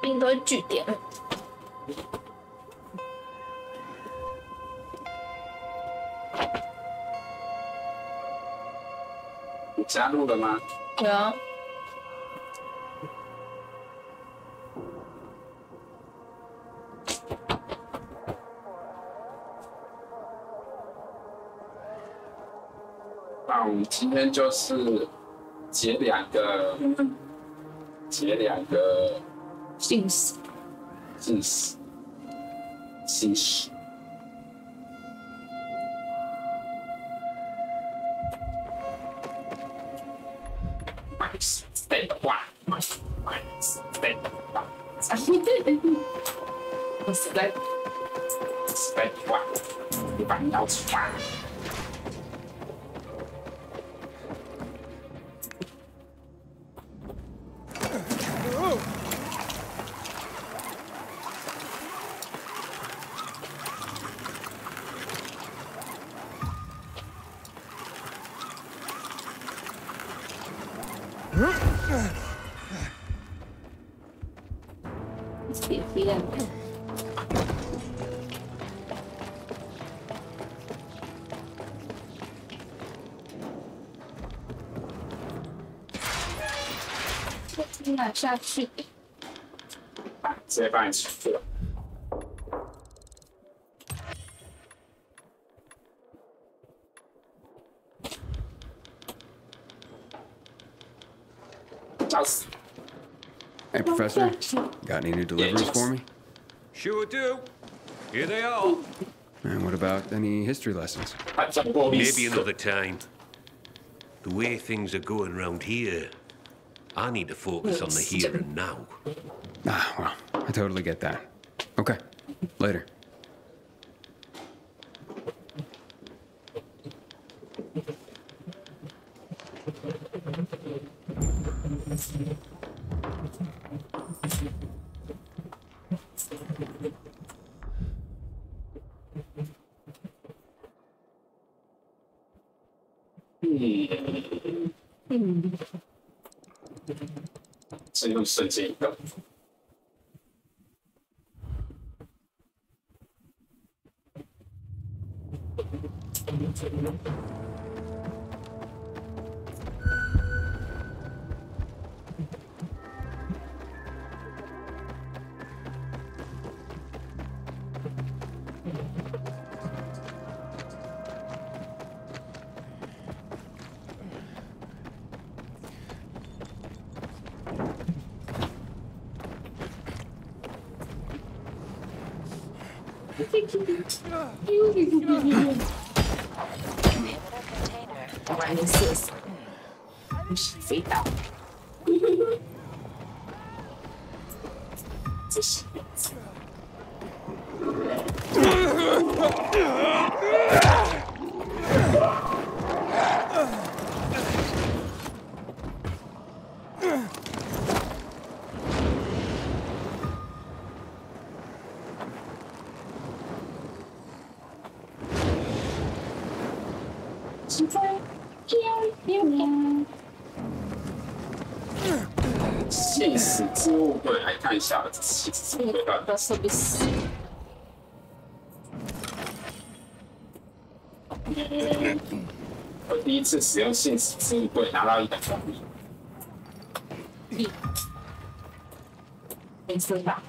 兵都会据点。你加入了吗？有啊。那我们今天就是解两个信使。信使。废话，废话，我实在废话，你把你要出来。铁片。我听哪下去？直接帮你出去了。找死！ Hey, Professor. Got any new deliveries for me? Sure do. Here they are. And what about any history lessons? Maybe another time. The way things are going around here, I need to focus on the here and now. Ah, well, I totally get that. Okay, later. Hmm. 是用瞬间移动。玩的射死，飞刀。这是。信使之物柜来看一下，这信使之物柜到底是不是？我第一次使用信使之物柜拿到100奖励，没事吧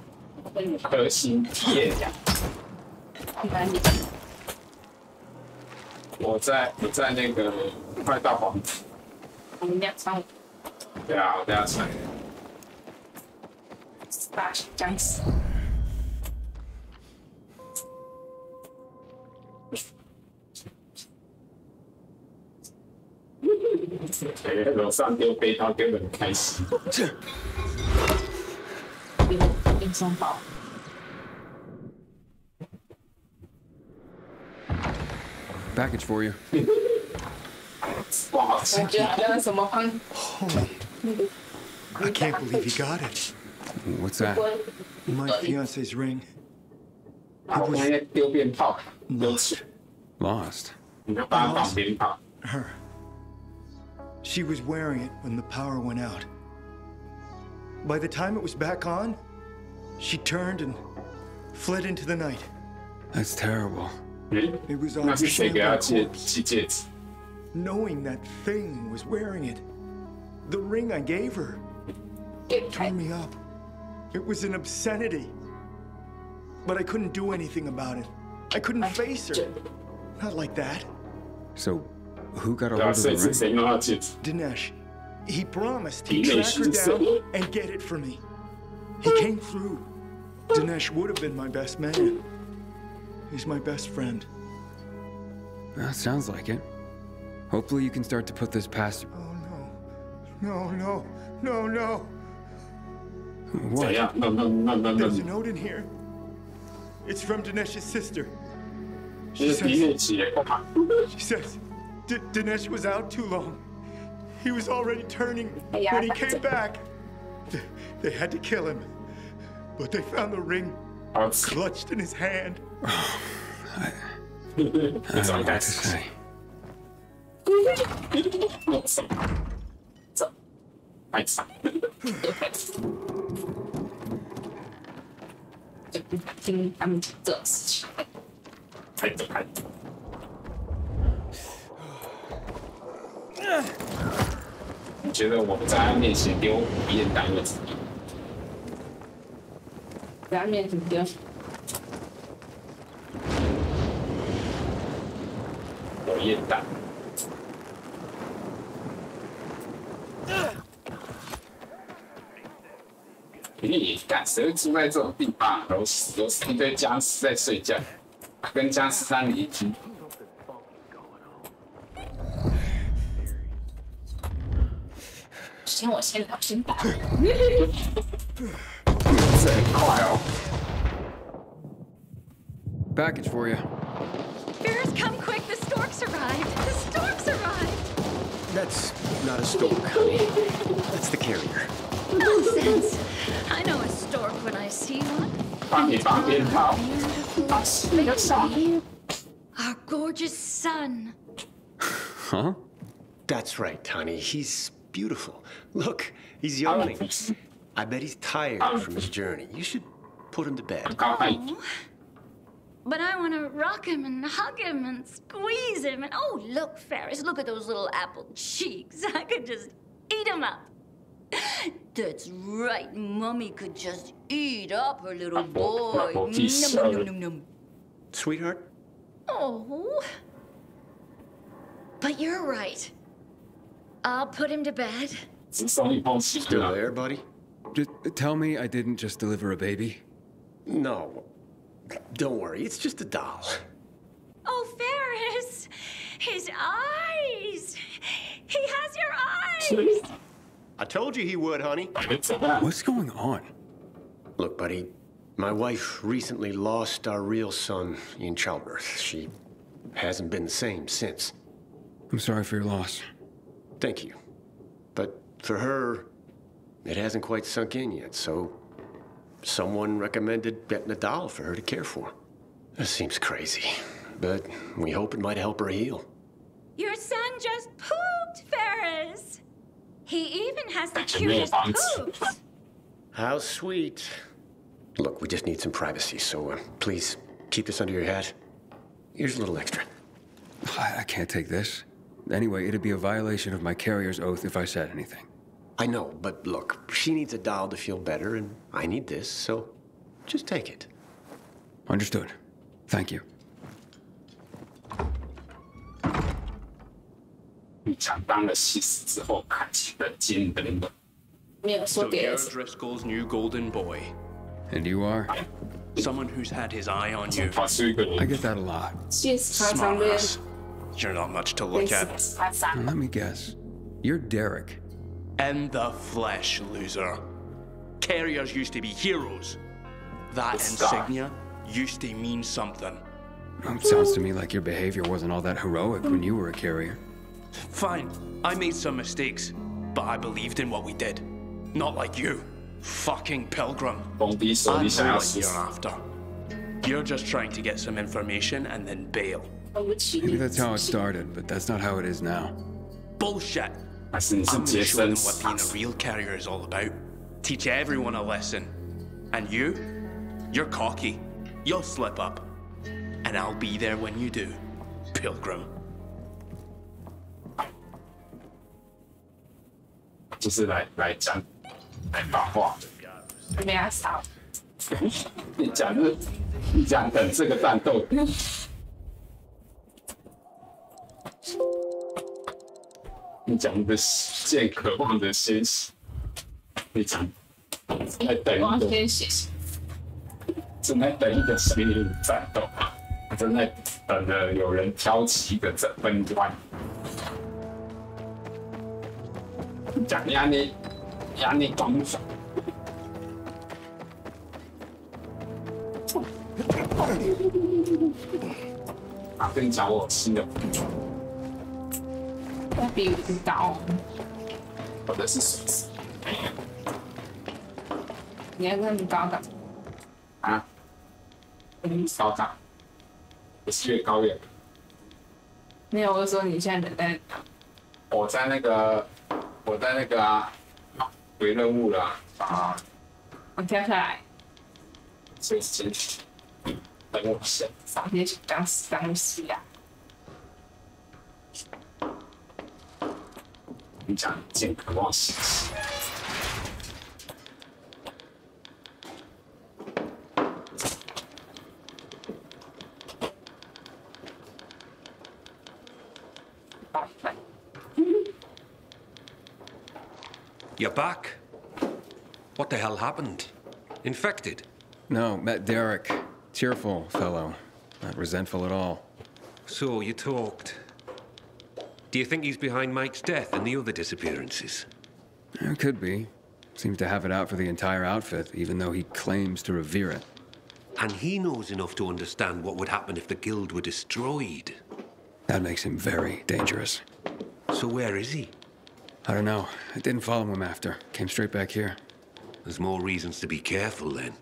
？5颗星体验奖。哪里？我在那个快到黄埔。我们235。对啊，我等下传。大僵尸。楼上丢背刀丢得很开心。变双宝。Package for you. 不好吃。我觉得好像什么方。 Holy. I can't believe he got it. What's that? My fiance's ring. 然后那些丢鞭炮，丢钱， Lost. 你就帮他放鞭炮。 Her. She was wearing it when the power went out. By the time it was back on, she turned and fled into the night. That's terrible. It was 那 on 是谁给他 standby 系戒指？ knowing that thing was wearing it. The ring I gave her tore me up. It was an obscenity. But I couldn't do anything about it. I couldn't face her. Not like that. So, who got a 对啊， hold of the 谁 ring? 谁弄到戒指？ Dinesh. He promised he'd Dinesh, track her you down said- and get it for me. He came through. Dinesh would have been my best man. He's my best friend. Well, sounds like it. Hopefully you can start to put this past you. Oh, no. No. 怎 What? 样？那 There's a note in here. It's from Dinesh's sister. 这是第一集耶，干嘛？ She says Dinesh was out too long. He was already turning Yeah, when he that's came it. back. They had to kill him. But they found the ring 好， clutched in his hand. 这 I 种 don't know 感 what to 觉。 say. 走，走，快走！就不听他们讲这种事情。快走，快走！你觉得我们在他面前丢烟弹会怎么样？在他面前丢，有烟弹。你干谁会住在这种地方？都是一堆僵尸在睡觉，跟僵尸当邻居。先我先聊，先打。这很快哦。 Package for you. Bears, come quick! The storks arrived! The storks arrived! That's not a stork, honey. That's the carrier. Nonsense! I know a stork when I see one. 帮你放鞭炮， Baby, our gorgeous son. Huh? That's right, honey. He's beautiful. Look, he's yawning. I bet he's tired from his journey. You should put him to bed. 高派 But I want to rock him and hug him and squeeze him. And oh, look, Ferris, look at those little apple cheeks. I could just eat him up. That's right. Mommy could just eat up her little boy. Num, num, num, num, num. Sweetheart? Oh. But you're right. I'll put him to bed. 只送一封信 Still 啊！ there, buddy? Just tell me I didn't just deliver a baby. No. Don't worry. It's just a doll. Oh, Ferris! His eyes! He has your eyes! I told you he would, honey. 怎样？ What's going on? Look, buddy, my wife recently lost our real son in childbirth. She hasn't been the same since. I'm sorry for your loss. Thank you. But for her, it hasn't quite sunk in yet, so someone recommended getting a doll for her to care for. That seems crazy, but we hope it might help her heal. Your son just pooped, Ferris! He even has the That's a real cutest bounce. poops! How sweet. Look, we just need some privacy, so please keep this under your hat. Here's a little extra. I can't take this. Anyway, it'd be a violation of my carrier's oath if I said anything. I know, but look, she needs a doll to feel better, and I need this, so just take it. Understood. Thank you. 你想当了戏死之后，看起人间冷冷。没有说 So 别 you're 人。 Driscoll's new golden boy. And you are? Someone who's had his eye on you. 跑出一个 I 人， get that a lot. 其实他上 Smart 面 ass. You're not much to 类 look 似 at. 他上 Let me guess. You're Derek. In the flesh, loser. Carriers used to be heroes. That The star. insignia used to mean something. Sounds to me like your behavior wasn't all that heroic when you were a carrier. Fine, I made some mistakes, but I believed in what we did. Not like you. Fucking pilgrim. 封闭手 I 里想 know 要 what 死 you're after. You're just trying to get some information and then bail. Maybe that's how it started, but that's not how it is now. Bullshit. 还是你是 I'm gonna 杰 show 森 them what being a real carrier is all about. Teach everyone a lesson. And you're cocky. You'll slip up. And I'll be there when you do, pilgrim. 就是来讲来把话。没有少。你讲等这个战斗。你讲的见渴望的鲜血，你讲在等一个，正在等一个血淋战斗，正在等着有人挑起一个争端。讲压力广泛。啊，跟你讲，我有新的。那比我高。我的是水池。你要跟你高干嘛？啊？高干？不是越高越高。没有，我说你现在人在。我在那个啊，回任务了啊。我跳下来。所以先等我先。上天当东西啊！你讲见渴望兮兮。You're back? What the hell happened? Infected? No, met Derek. Cheerful fellow. Not resentful at all. So you talked. Do you think he's behind Mike's death and the other disappearances? It could be. Seems to have it out for the entire outfit, even though he claims to revere it. And he knows enough to understand what would happen if the guild were destroyed. That makes him very dangerous. So where is he? I don't know. I didn't follow him after. Came straight back here. There's more reasons to be careful then.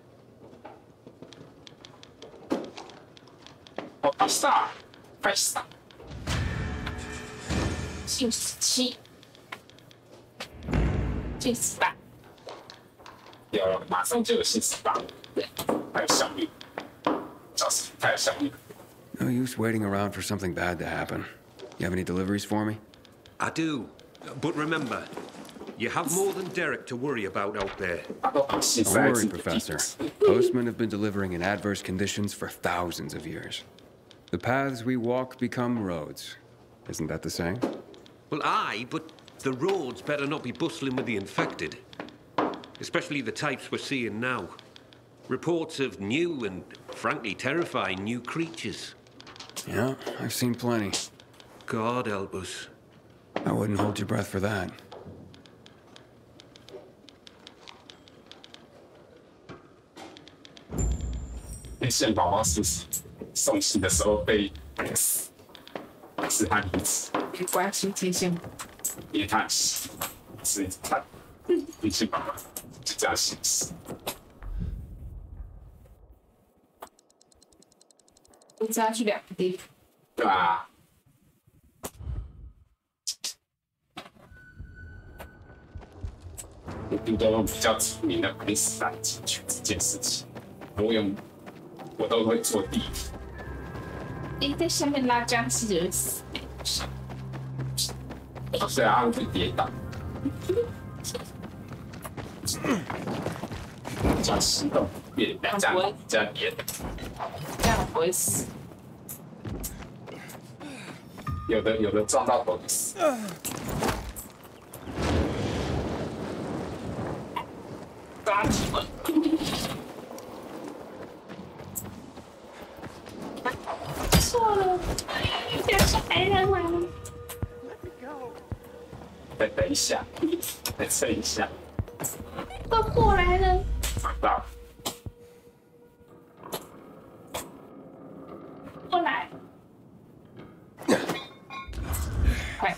Festa. 姓17，姓18。有了，马上就有姓18。对，还有小绿，叫什么？还有小绿。No use waiting around for something bad to happen. You have any deliveries for me? I do. But remember, you have more than Derek to worry about out there. Don't worry, Professor. Postmen have been delivering in adverse conditions for thousands of years. The paths we walk become roads. Isn't that the saying? Well, aye, but the roads better not be bustling with the infected. Especially the types we're seeing now. Reports of new and, frankly, terrifying new creatures. Yeah, I've seen plenty. God help us. I wouldn't hold your breath for that. 那线宝宝是送信的时候被死，是他离职，没关系，提醒因为他很细，是他那线宝宝就这样行事。我只要去2个地方。对啊。一定都用比较出名的本事来解决这件事情。我都会做第一。你在下面拉僵尸就死。虽然他会跌倒，这样行动变这样跌倒，这样不会死。有的撞到头就死。抓住了。错了，掉下来了。再等一下，再撑一下。快过来了。找到。过来。快。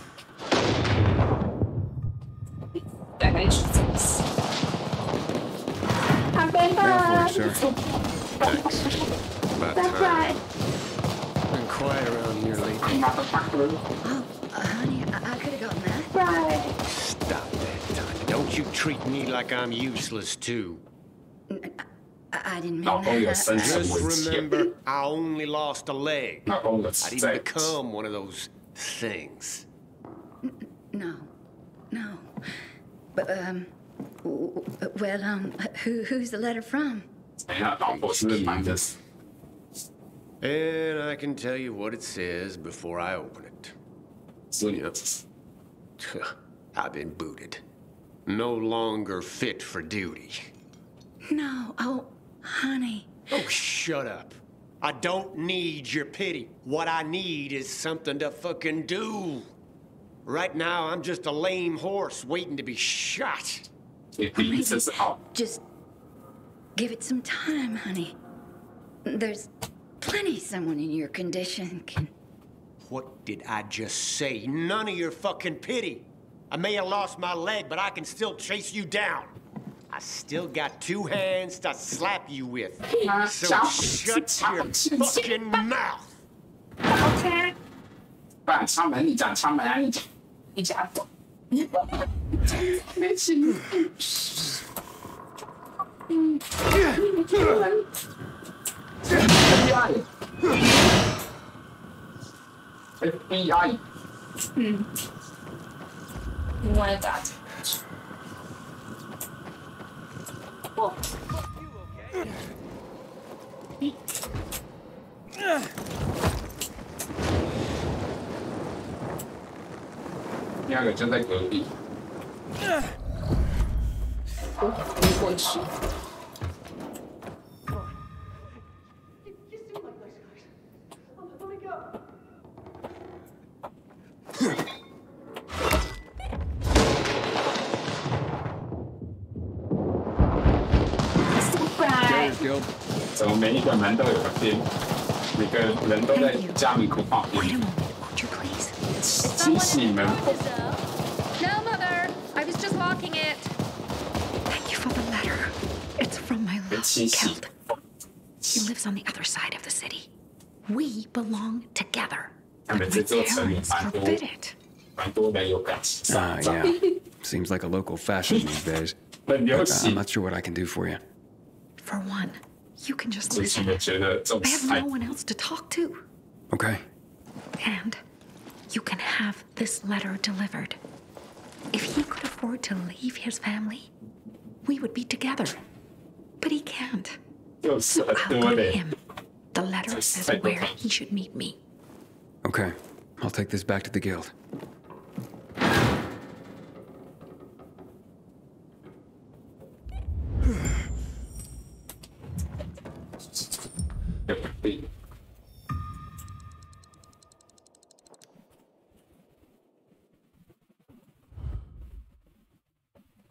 大概是这么死。sir. Thanks. About That's time. right. Been quiet around here lately. Oh, honey, I could have gotten that. Right. Stop that, Tanya. Don't you treat me like I'm useless, too. I didn't mean 脑中有 that. 生存 Just 危险， remember, I only lost a leg. 脑中有 I didn't 在 become one of those things. No. But, well, who's the letter from? 等一下，老婆是不是瞒着？ And I can tell you what it says before I open it. 是你的， I've been booted. No longer fit for duty. No. Oh, honey. Oh, shut up. I don't need your pity. What I need is something to fucking do. Right now, I'm just a lame horse waiting to be shot. 你第一次是好， Just give it some time, honey. There's plenty someone in your condition can... What did I just say? None of your fucking pity. I may have lost my leg, but I can still chase you down. I still got 2 hands to slap you with. So shut your fucking mouth. OK。不然敲门，你讲敲门啊，你讲走。没事。FBI。另外打字。哦。第二个就在隔壁。我飞过去。怎么每一个门都有个边，每个人都在家门口旁边。 Wait a moment, would you please? 提醒你们， No, Mother. I was just locking it. Thank you for the letter. It's from my love, 清洗。 Kelt. He lives on the other side of the city. We belong together. 他们这座城里 Parents forbid it. 蛮多人有感情。 Yeah. Seems like a local fashion these days. 很流 I'm 行。 not sure what I can do for you. For one, you can just 最近 listen. 的觉得这种 I have 爱 no one else to talk to. Okay. And you can have this letter delivered. If he could afford to leave his family, we would be together. But he can't. 就是 So 很 I'll 多 go to 人。 him. The letter says where he should meet me. Okay. I'll take this back to the guild.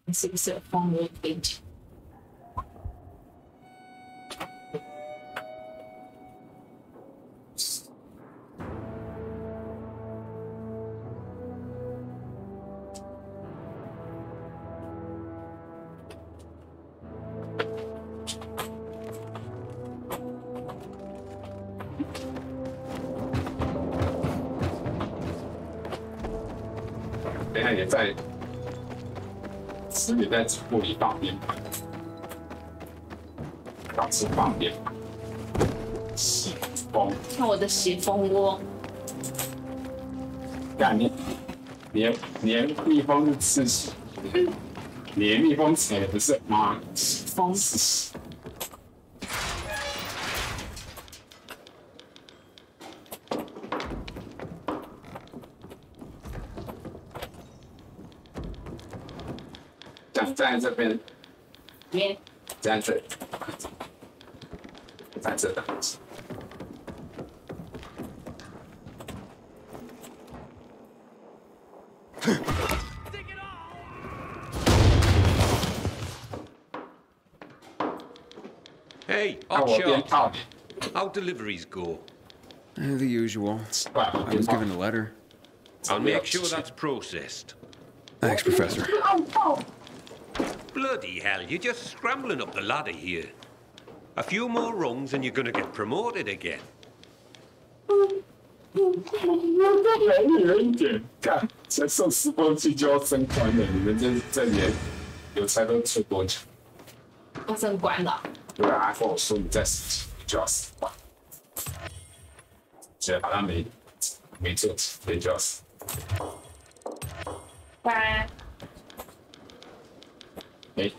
This 是不是有风云编辑？等一下也在，也在处理方面，导致方便。洗风，看我的洗蜂窝，干你，连蜜蜂是吃洗，连蜜蜂吃也不是吗？蜂是洗。 在这边，在这，在这的。Hey, 看我边 Hotshot. 靠 How deliveries go? The usual. 奇怪，我 I 边 was 靠 given a letter. I'll make sure that's processed. Thanks, Professor. Bloody hell, you're just scrambling up the ladder here. A few more rungs and you're gonna get promoted again. 远一点，看，才送10封信就要升官了，你们这年邮差都出多久？要升官了。对啊，跟我说你再10几就要10官，觉得好像没做几天就要10。拜。哎，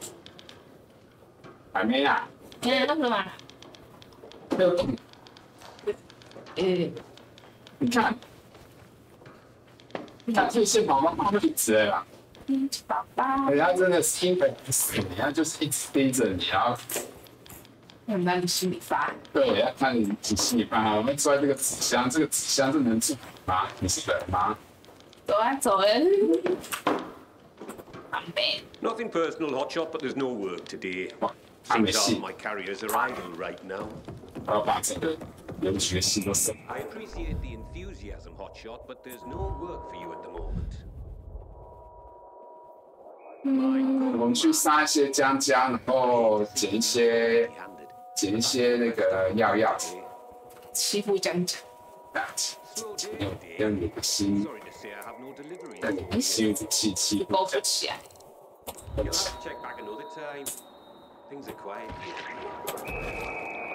还没啊？那什么？没有动。你看，这些宝宝妈一直啦。宝宝。人家真的是因为不死，人家就是一直盯着你，然后。看在你心里发。对，要看你心里发。我们坐在这个纸箱，这个纸箱是能住吗？你是人吗？走啊走啊。Nothing personal, Hotshot, but there's no work today. Seems all my carriers are idle right now. I appreciate the enthusiasm, Hotshot, but there's no work for you at the moment. 我们去杀一些江江，然后捡一些那个药，欺负江江。用你的心，让你的心武器欺负。勾不起来。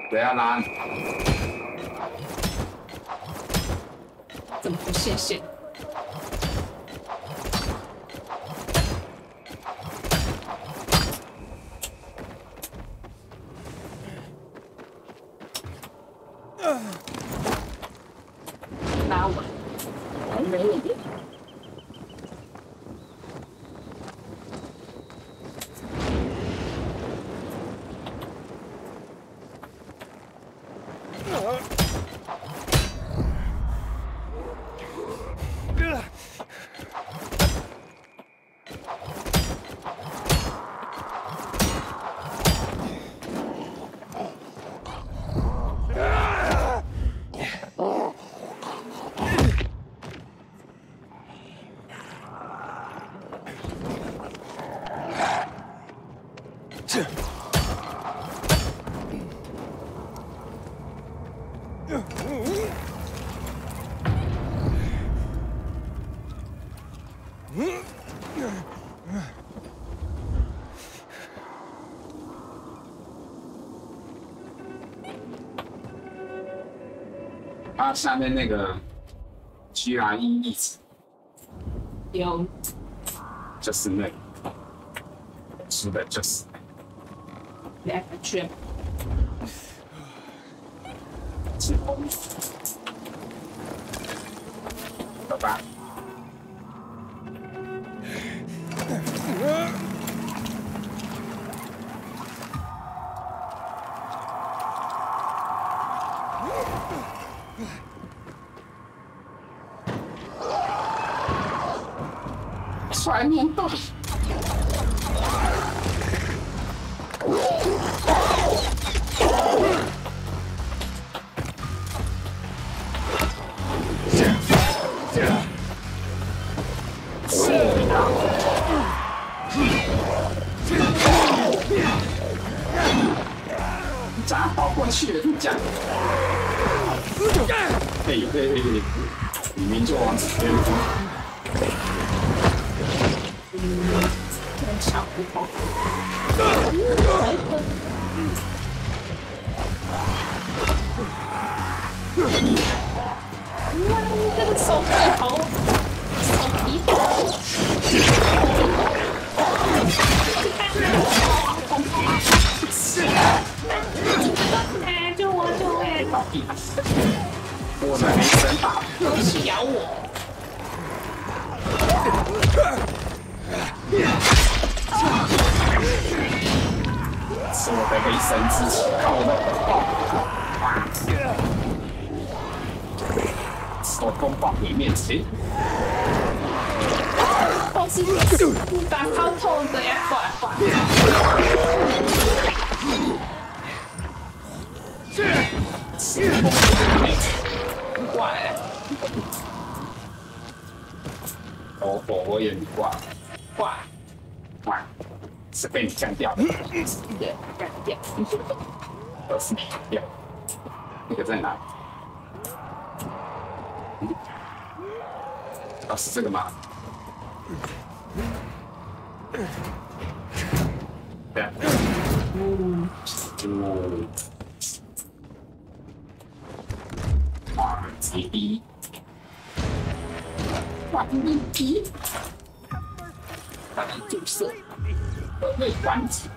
不要拉你。怎么不谢谢？拉我。还没有。它下面那个 GRE 意思有，就是那个输的就是来去。拜拜。传面洞。咋跑过去了？讲。嘿，你明就往这边走。小胡同。哇，你这个手臂好，手皮好。哎，救我！我才没生打，又是咬我。是我的雷神之气，看我的火爆！我风暴毁灭前，都是你把超透的呀，挂。挂哎！我也挂。挂，是被你干掉的。对，干掉。都是掉。那个在哪？哦，是这个吗？对啊。哇，极低。哇，你低。把它注射。会关机。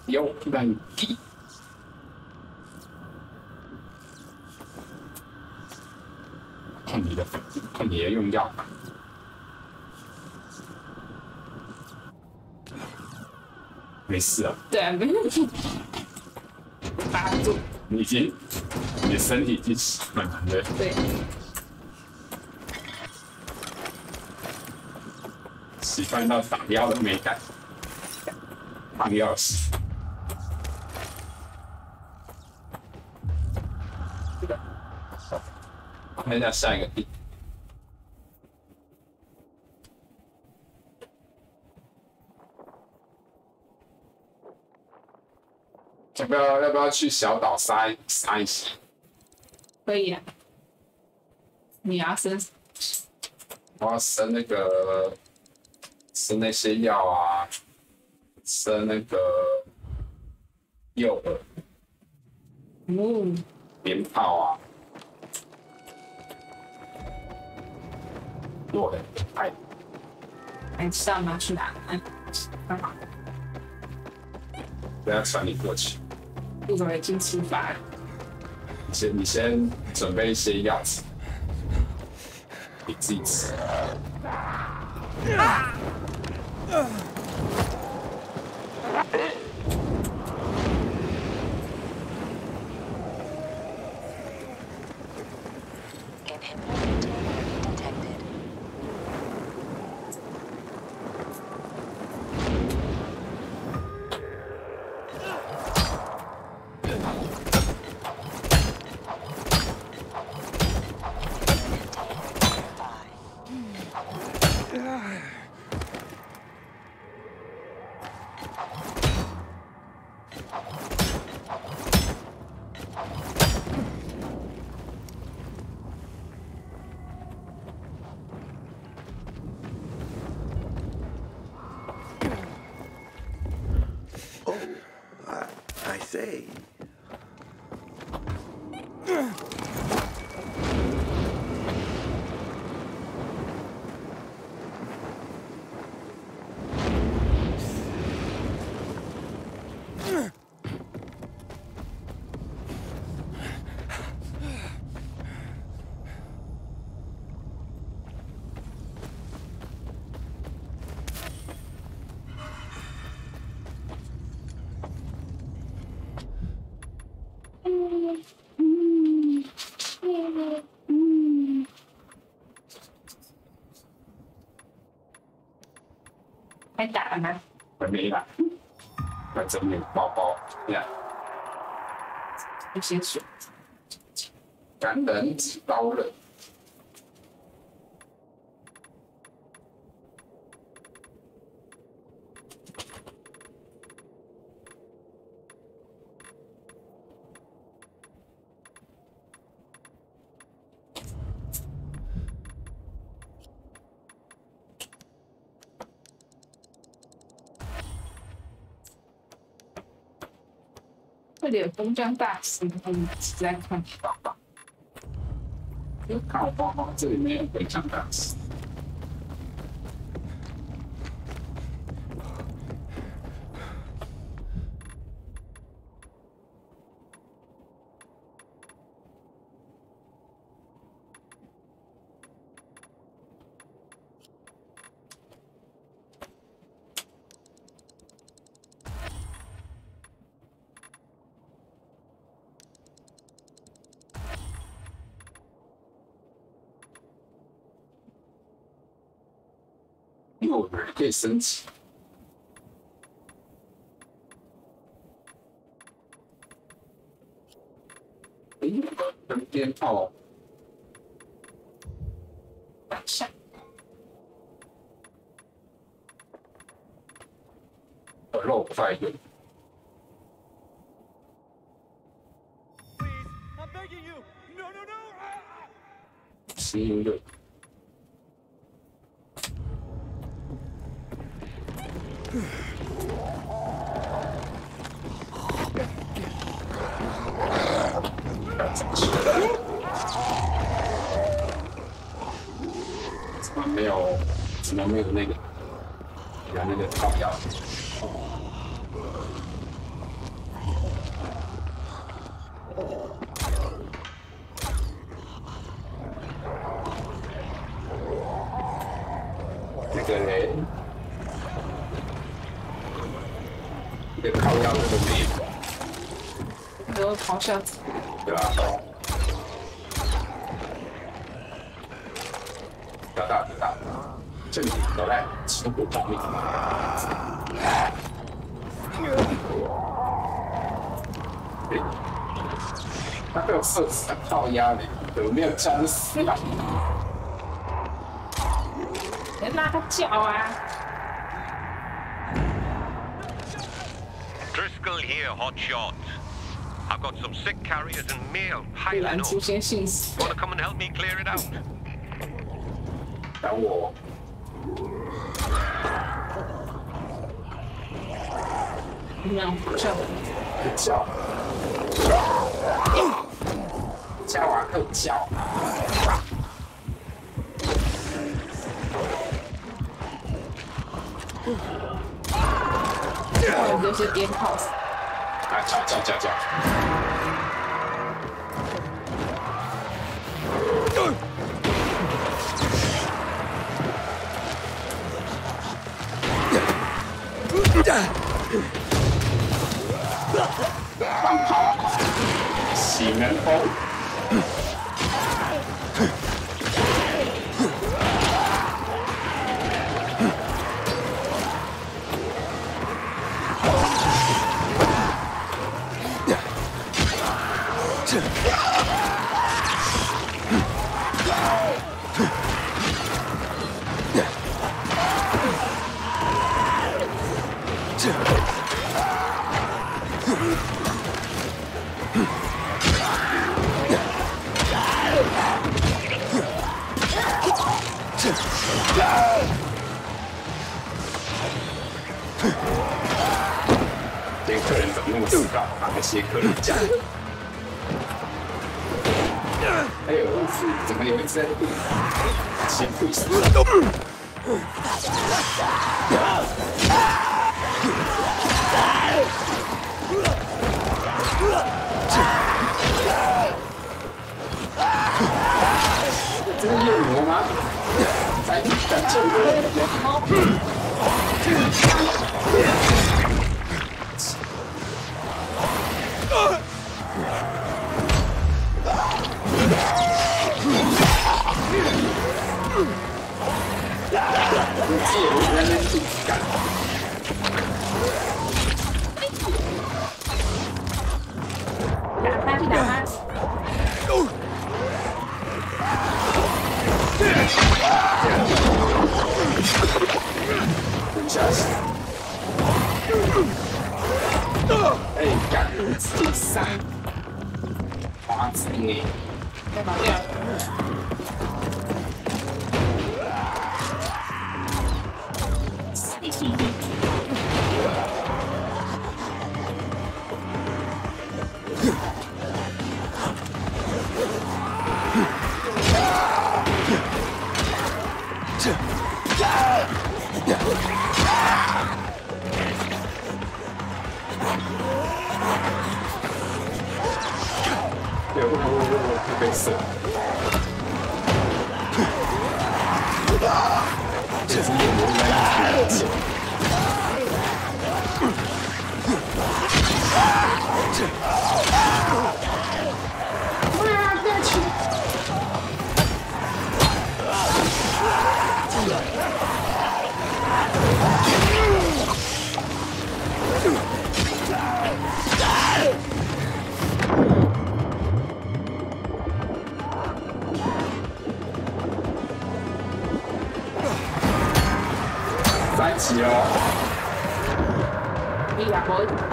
有人低。看你的用药吧。没事啊。对啊，没事。打住。你的身体已经习惯了。对。习惯到打药都没感。放钥匙。看一下下一个地。要不要去小岛杀一些？可以啊。你要生？我要生生那些药啊，生那个诱饵，鞭炮啊。对，哎，你知道吗？去哪？干嘛？等下传你过去。我怎么已经出发了？你先准备一些药吃，你自己吃。I say.还打了吗？还没来，来整理包包，呀。有些水。感人纸刀刃。这里有东江大师，他们一直在看包包。看我包包，这里没有东江大师。诱饵可以升级。跟鞭炮。晚上。肉块用。行的。怎么没有那个？有那个套药。这个嘞，这个靠药这个没有。有咆哮。对吧？得到。这里走来，持股保密。他被我射死了，靠压力，有没有战死啊？别拉他脚啊 ！Driscoll here, hot shot. I've got some sick carriers and mail piling up. 出现信息。Want to come and help me clear it out? 等我。让叫，叫啊，够叫！有些鞭炮。啊，叫！放炮！洗人风！这个客人怎么那么死高？把那些客人架。还有怎么有一只先退死？这是夜魔吗？在救人！哎，干自己伤，花子你，干嘛掉？被射。这只夜魔应该很久。哇，过去！三级哦！你俩可以喷。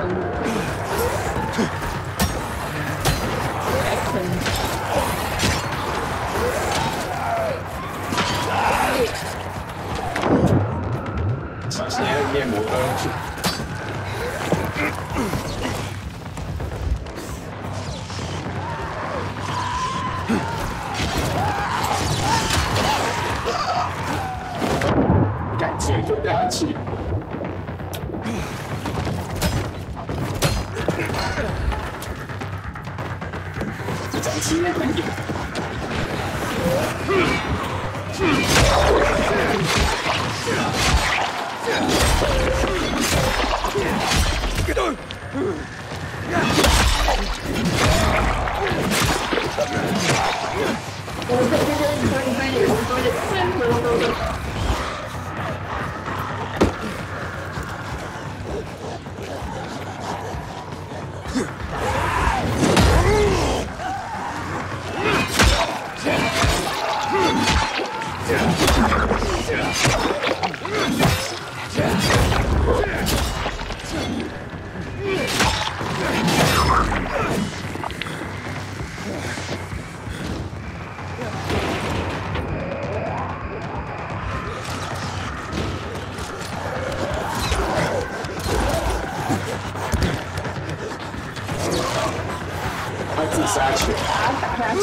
去。这张机很有。自杀去，打下去。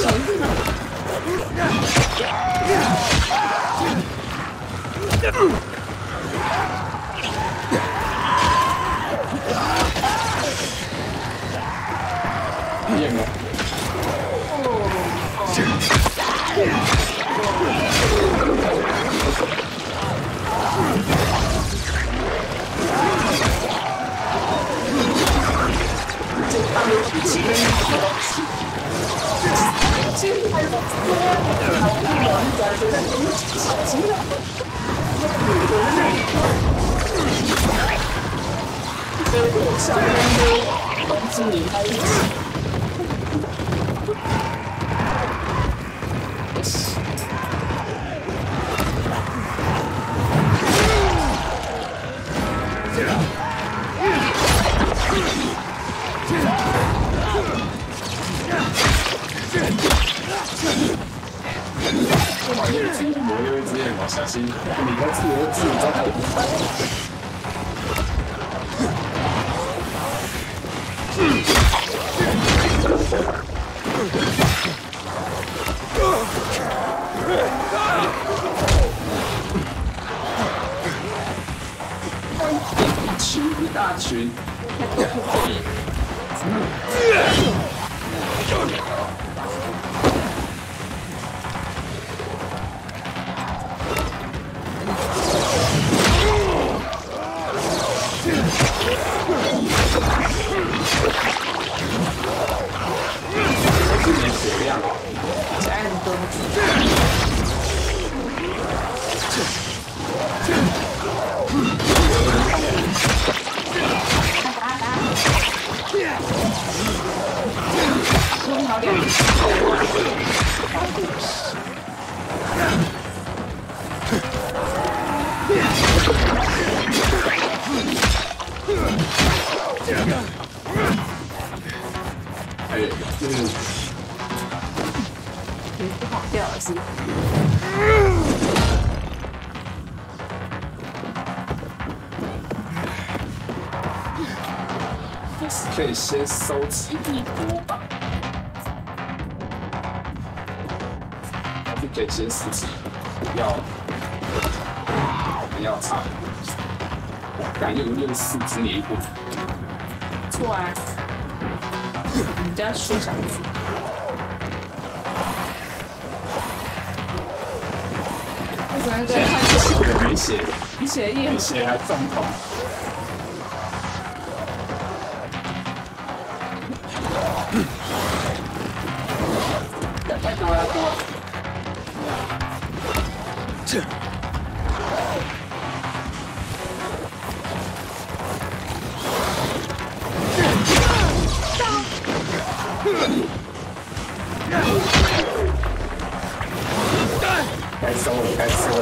验了。小心，你的自由自主在一大群。跑掉了是。可以先收集一波吧，还是可以先收集，不要差。感应64只年过，错啊，你家说啥子？我昨天在看没写，你写一很写还中头。太多了，这。该收了，该收了。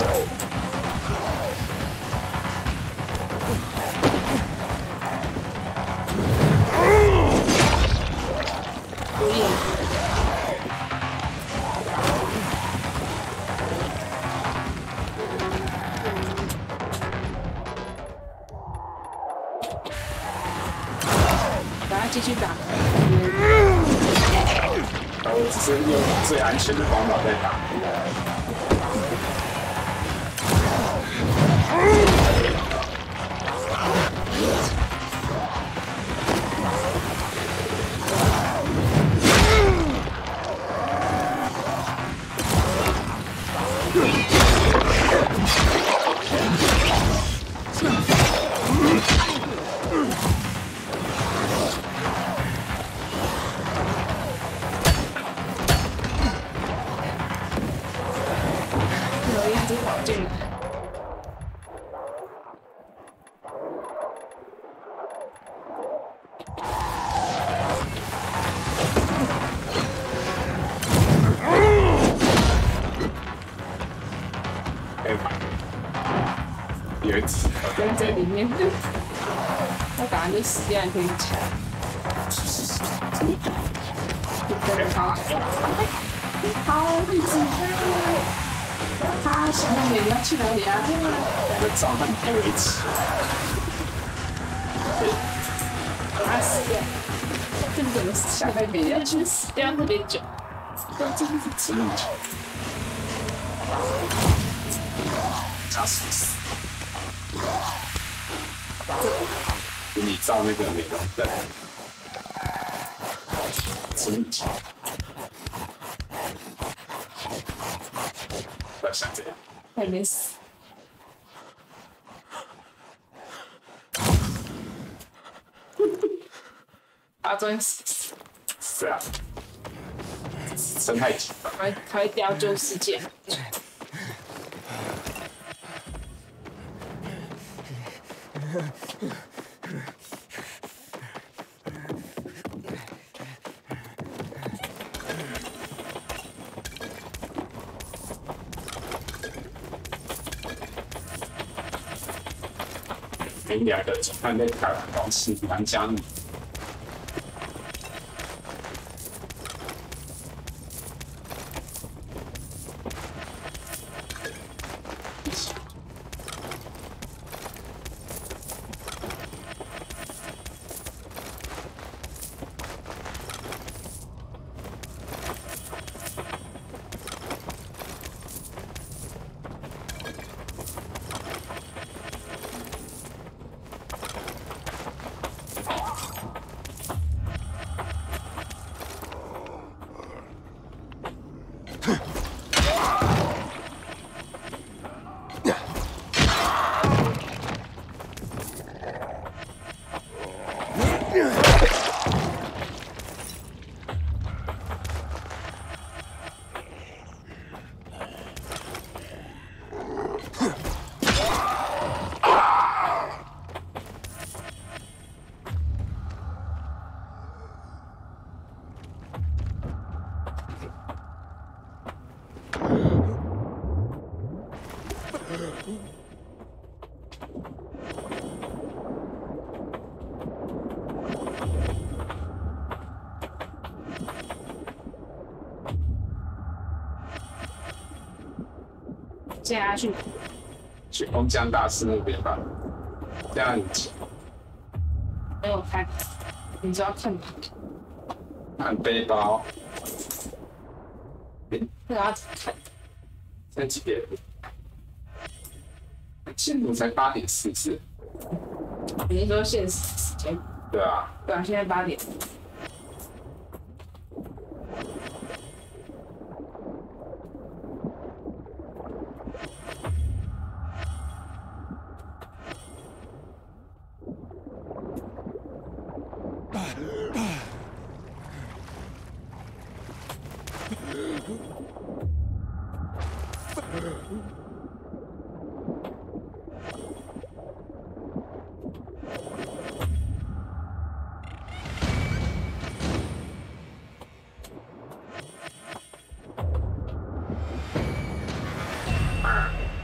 继续打。我只是用最安全的方法在打。有一只跑进来。有一只跟在里面，他打完就死掉，你可以抢。跟着他，好厉害！他想到你要去哪里啊？两个照和你在一起。等他死掉，这怎么想在别人去死掉特别久？对，这个是真的久。加速死。你照那个美容灯，真久。不要像这样。还没死。啊，终于死。是啊。生太久。他会掉旧世界。你们两个看那台湾公司南疆。接下去去工匠大师那边吧。这样你没有看，你知道看吗？看背包。那要怎么看？现在几点？现在才8:40。你是说现实时间？对啊。对啊，现在8点。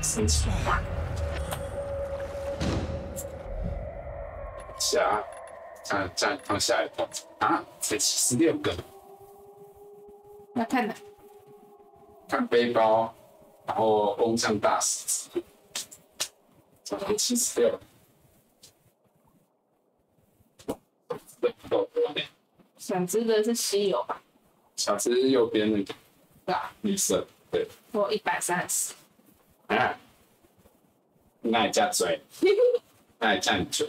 生气。下，这样放下来啊，才76个。要看哪？看背包，然后工匠大师，总共76。不够多呢。想知的是稀有吧？小只右边那个。对啊。绿色，对。我130。啊。那也加追，那也加你追。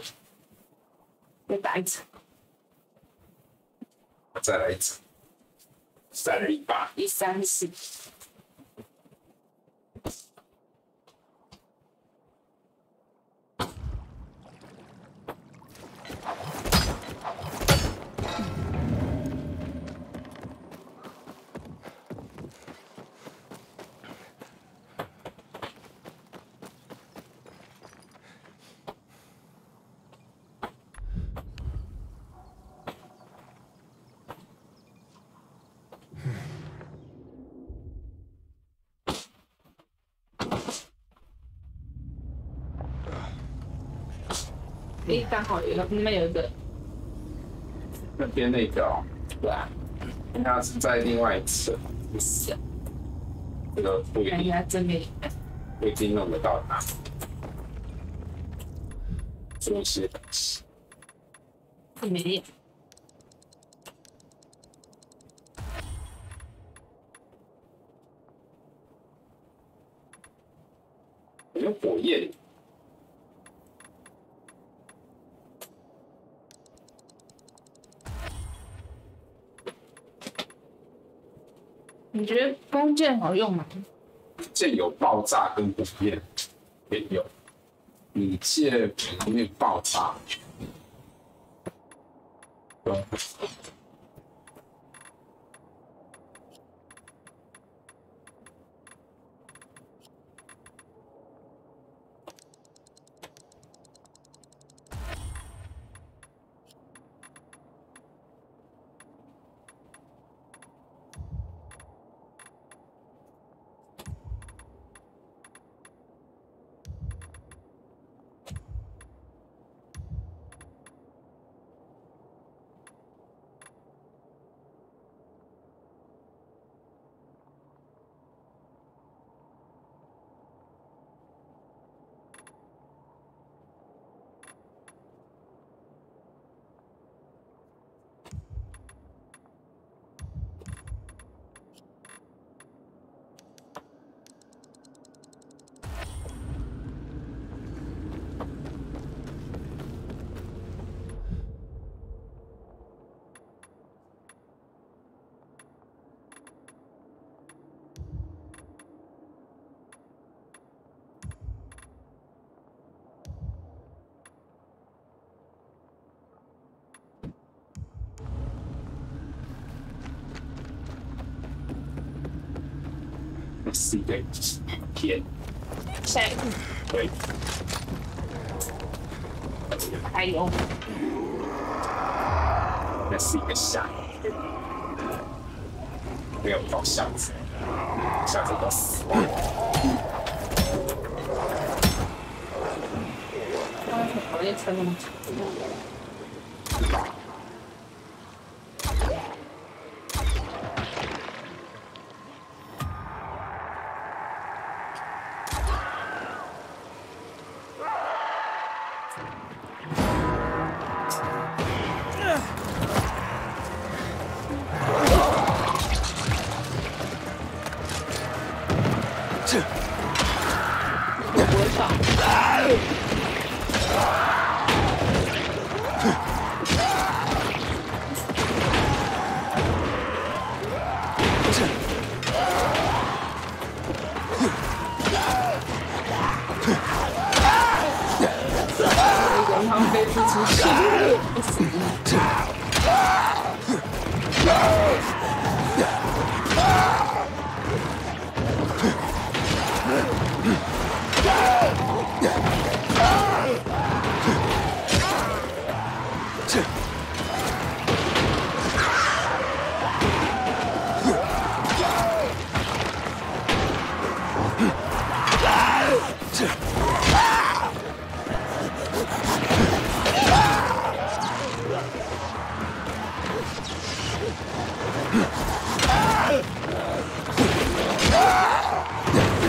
再打一层，再来一层，328， 134。刚好有那边有一个，那边那个哦，对啊，它是在另外一侧，是，这个不一定，感觉它正面不一定弄得到它。这些没有，有火焰。你觉得弓箭好用吗？箭有爆炸跟火焰也有，你箭容易爆炸。是一个天，下一个对，还有，那是一个下，没有到下子，下子都死了。我也撑了。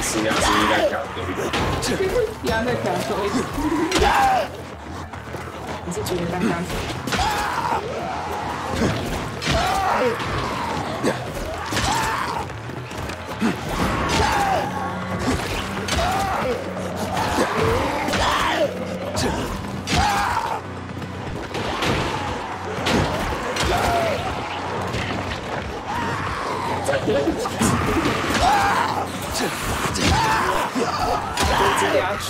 是要注意在调，对不对？不要再调多一点。你是觉得刚刚？直接要去。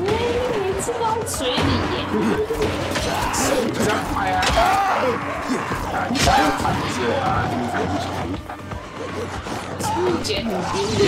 每次都在水里耶。是比较快啊！你想要反制啊？你看不出来。初见很冰凉。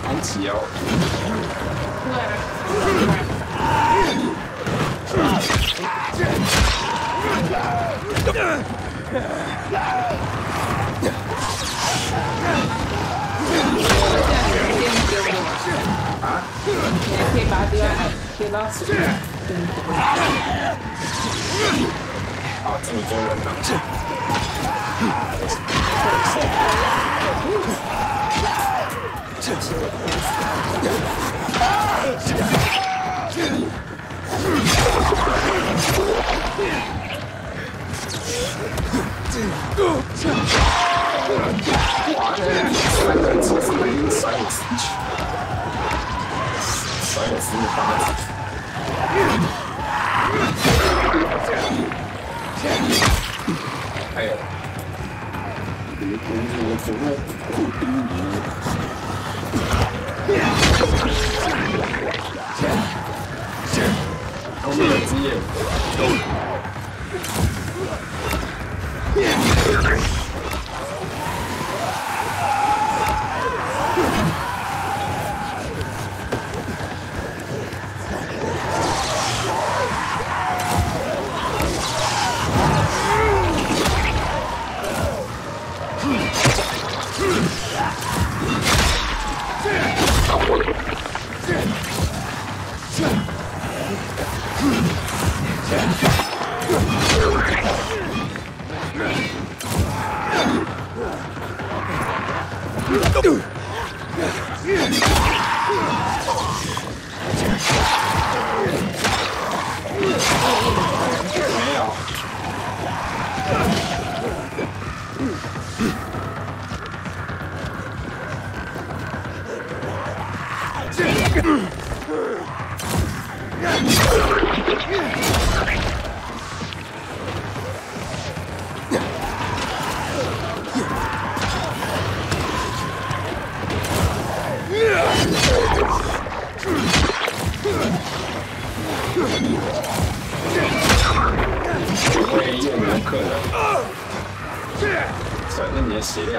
安琪哦。啊？你可以把它丢到水里。啊，这么多人呢。哇，这三个其实已经摔我死去，摔我48次。还有，后面的经验。会用游客人，转移你的血量。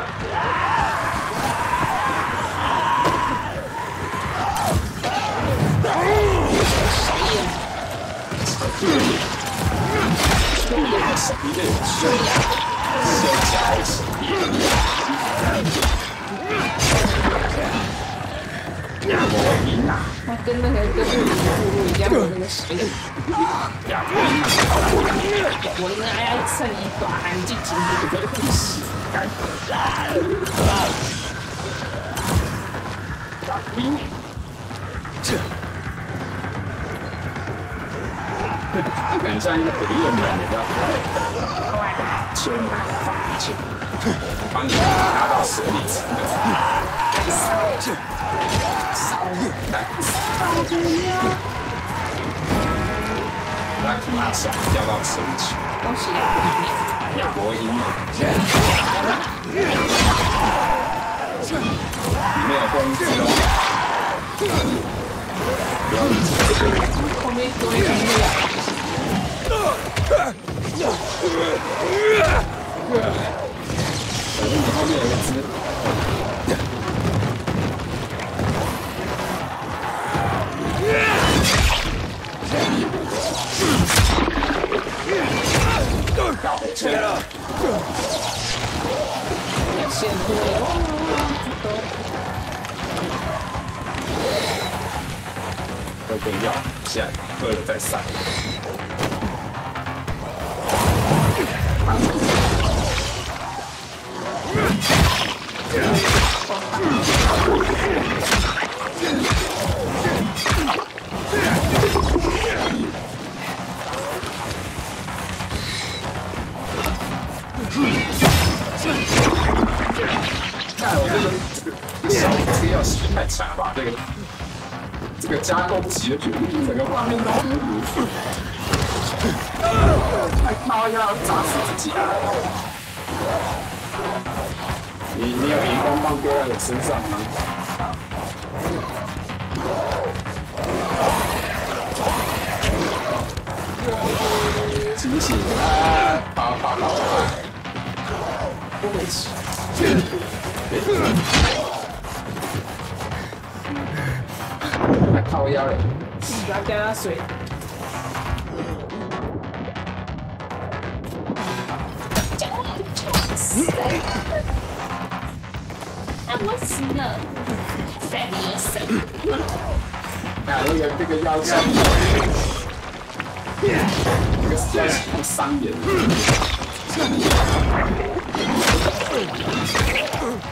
他跟那个跟布鲁一样的那个水里。我应该要趁一短安静静的东西。很像一个不用的，你知道吗？球拿放进去，帮你拿到手里吃的。来，马上掉到手里去。恭喜亚伯赢了。里面有工资哦。不要理后面多一个不了。后面有一只。个药，现在喝了再上。看我这个药性太强了吧？这个加攻击的频率，整个画面都很如此。太靠要砸死自己啊！你有荧光棒丢在我身上吗？醒醒啊！跑！对不起。还靠腰嘞！不要给他水。我死了，在你身。这个腰枪，这个腰枪伤眼。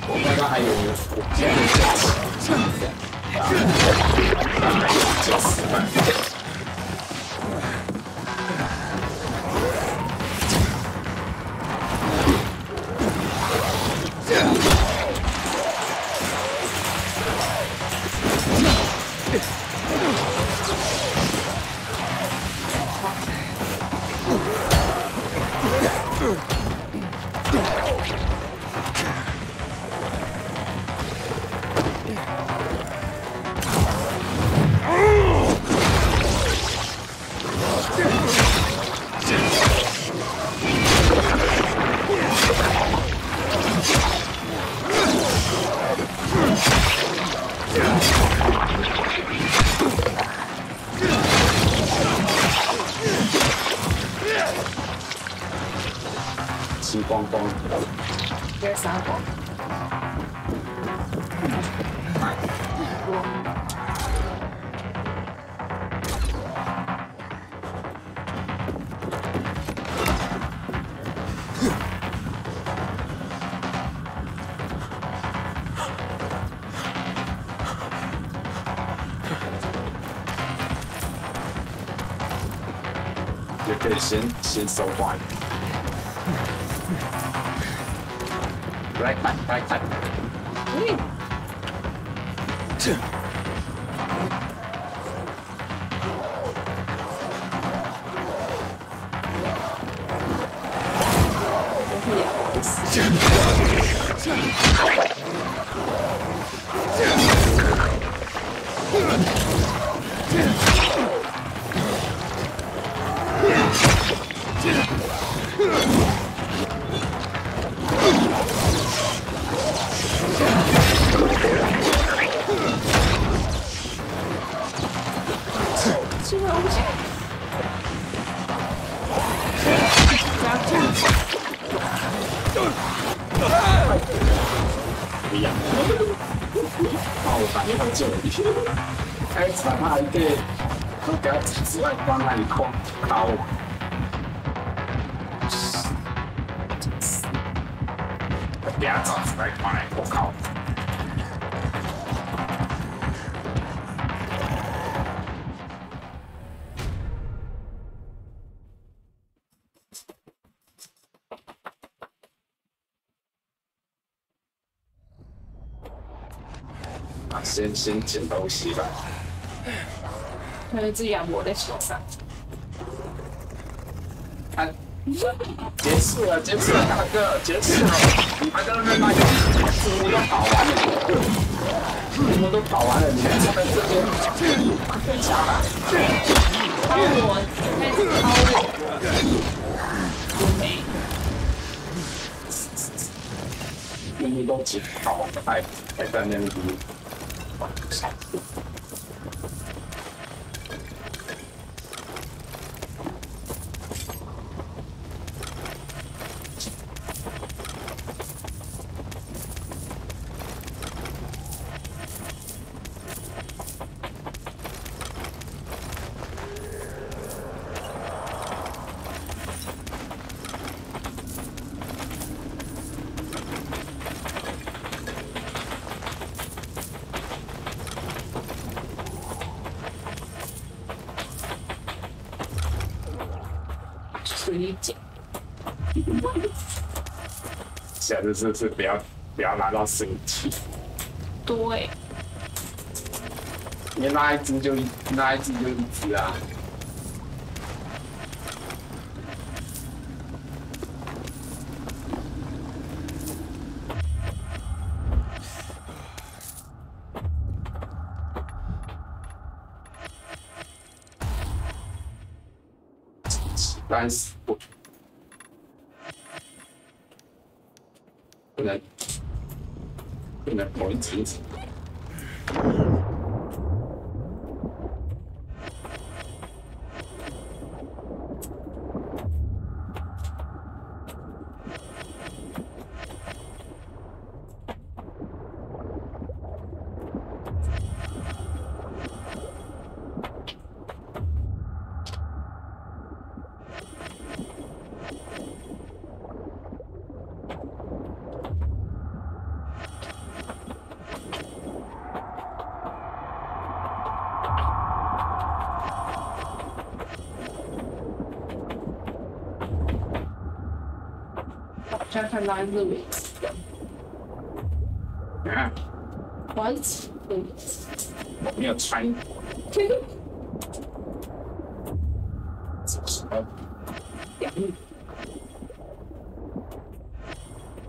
我刚刚还有火箭的加持，就死了。吃光光，别撒谎。也可以先收坏。来看。不一样，我打电话救你，开场还得都给他紫外光那里框打我，不要找紫外光来，我靠！先捡东西吧。有一只羊我在手上。看，结束了，大哥，结束了。你还在那边卖，你们都跑完了，你们站在这边，更加了。抄我，开始抄我。没。明明都捡跑完了，还在那边。推荐。下次是不要拿到生气。对。你拉一只就一只啊。30不能同一层次。现在看到一个尾词，啊，丸子的尾词，我没有穿。什么？两米。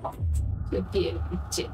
好，这点一键。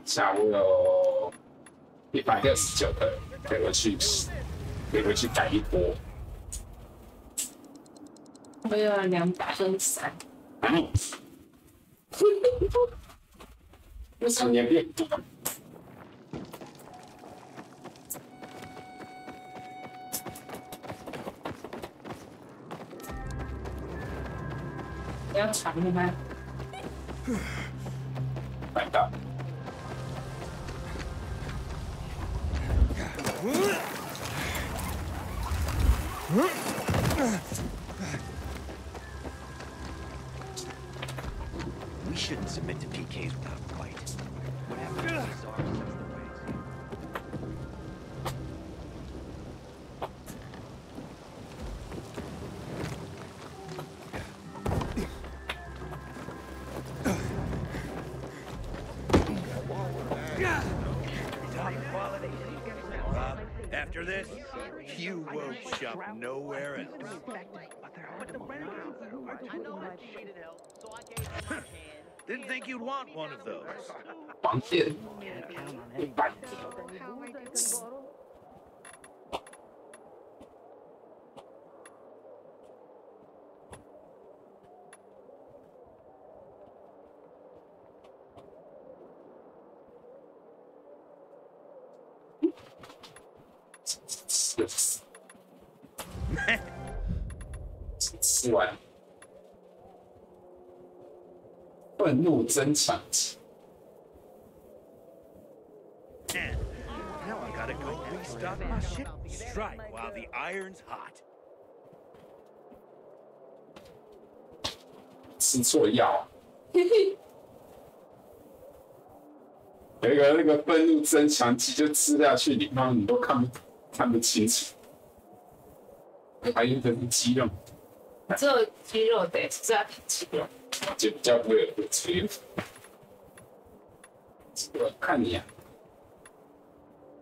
下午有169个，给回去改一波。我有203。为什么年变多？你要抢的吗？买到。We shouldn't submit to PKs without a fight. Whatever. After this, you won't shop nowhere else. Didn't think you'd want one of those. 房店100。吃完，愤怒增强器。Now I gotta go restock my ship. Strike while the iron's hot. 吃错药。有一个那个愤怒增强剂，就吃下去，里面你都看不清楚。还有一个是肌肉，只有肌肉的，是在肌肉，就比较不会有催。我看你啊，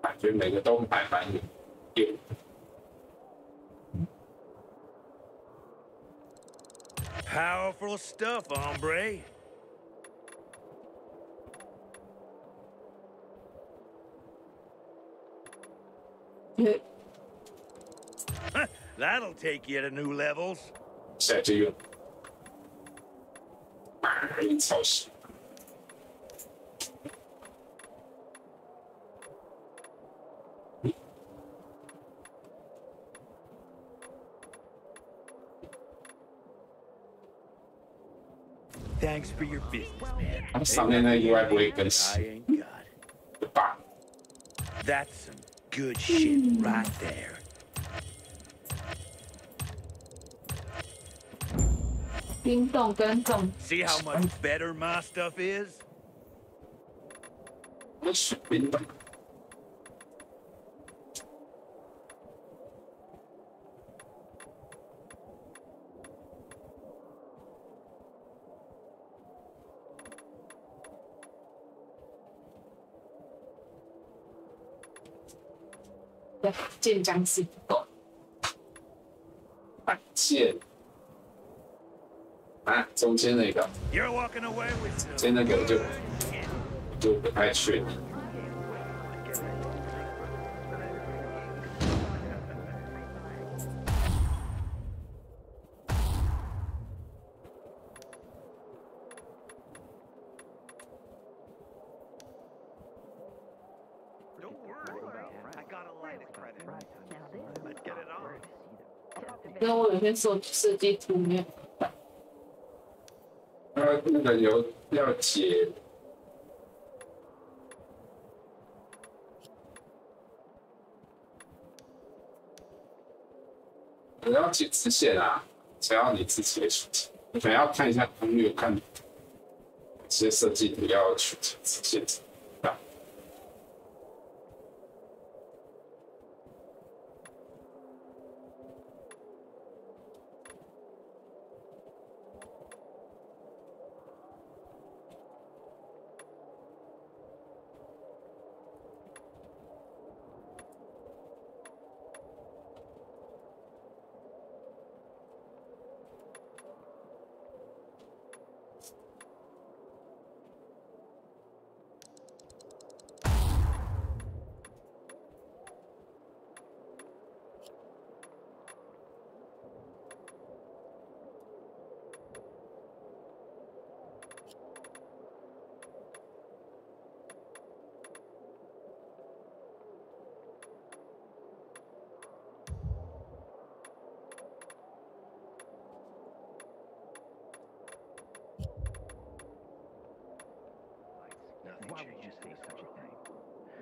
感觉每个都蛮有。Powerful stuff, hombre. That'll take you to new levels. 下就用，超市。Thanks for your business, man. 它上面那 UI 不会更 I 新， ain't got it. 对吧？ That's some good shit right there. 冰冻跟冻， See how much better my stuff is? 我水冰冻。剑将是不够。按键啊，中间那个， You're walking away with 中间那个就不太确定。跟我有些设计图没有。那个要解，我要解支线啊，才要你自己的出题。你可能要看一下攻略，看这些设计图要取支线。Why would you say such a thing?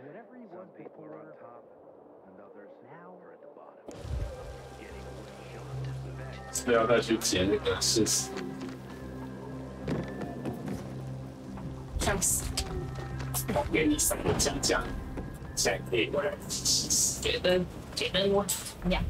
Whatever you want, people are on top, and others now are at the bottom. Getting shot. 是要再去解那个事实。像是我给你3个奖项，现在可以过来试试。觉得我怎么样？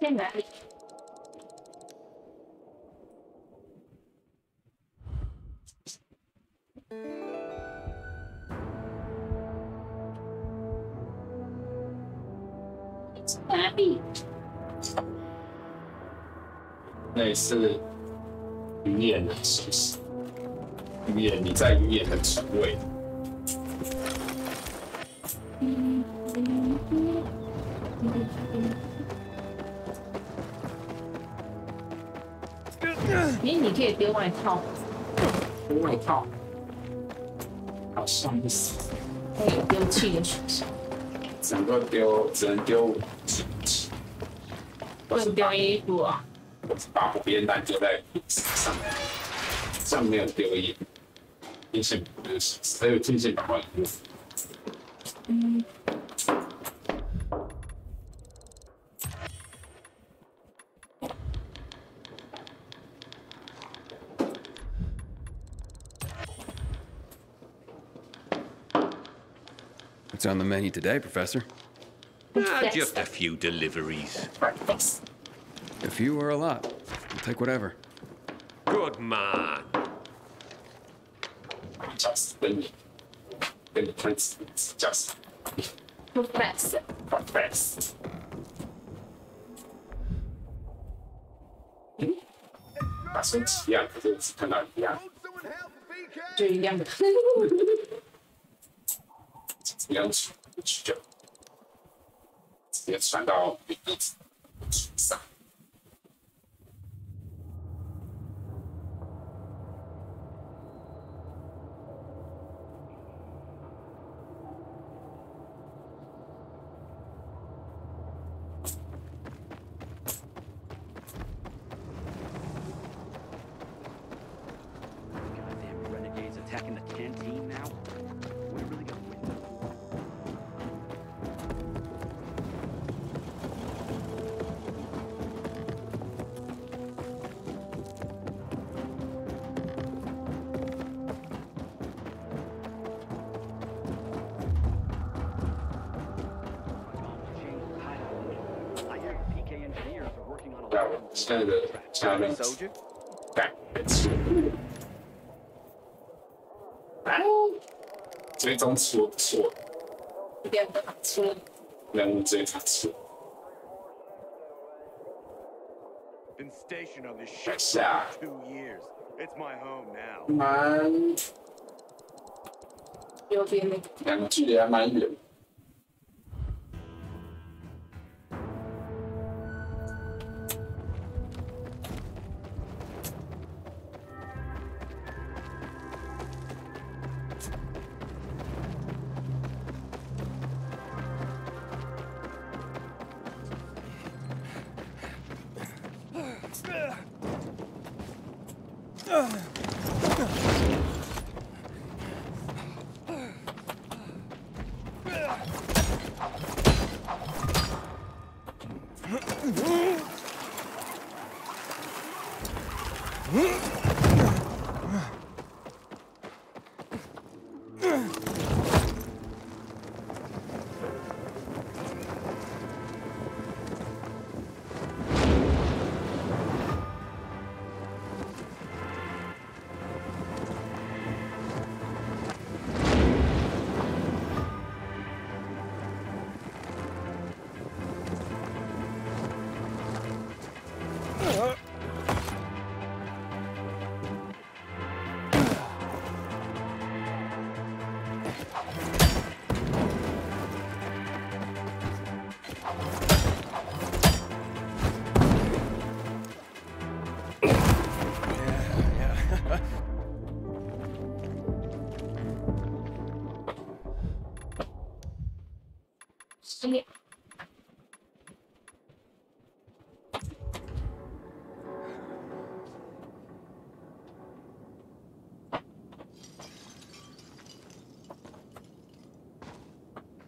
在哪里？哪里？那也是鱼眼的休息。鱼眼，你在鱼眼的职位。你可以丢外套，丢外套，好像不行。可以丢弃的选项，只能丢武器，不能丢衣服啊。我是把火焰弹丢在椅子上，这样没有丢衣服。天线不是，还有天线把坏了。What's on the menu today, Professor? Just a few deliveries. A few or a lot? I'll take whatever. Good man. Just the prince. Just Professor. Professor. 把手机一样，可是只看到一样，就一样的。一样去就直接传到鼻子上。Attacking the canteen now? We're really gonna win. I hear the PK engineers are working on a soldier. 追踪出错，任务追查出。Been stationed on this ship for 2 years. It's my home now. 右边那个。两个距离还蛮远。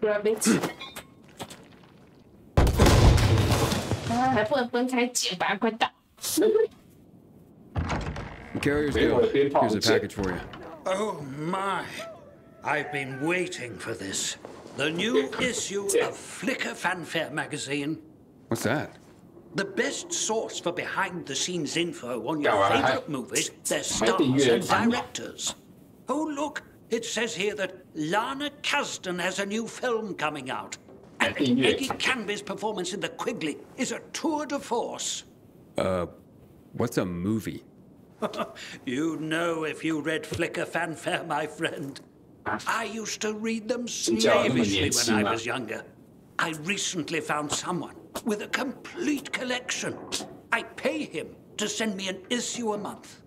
Rabbit。还不能分开捡，把它快打。The carrier's deal. Here's a package for you. Oh my! I've been waiting for this. The new issue of Flicker Fanfare magazine. What's that? The best source for behind-the-scenes info on your favorite movies, their stars and directors. Oh, look, it says here that Lana Kasdan has a new film coming out. And Eggy Canby's performance in The Quigley is a tour de force. What's a movie? You'd know if you read Flicker Fanfare, my friend. I used to read them slavishly when I was younger. I recently found someone with a complete collection. I pay him to send me an issue a month.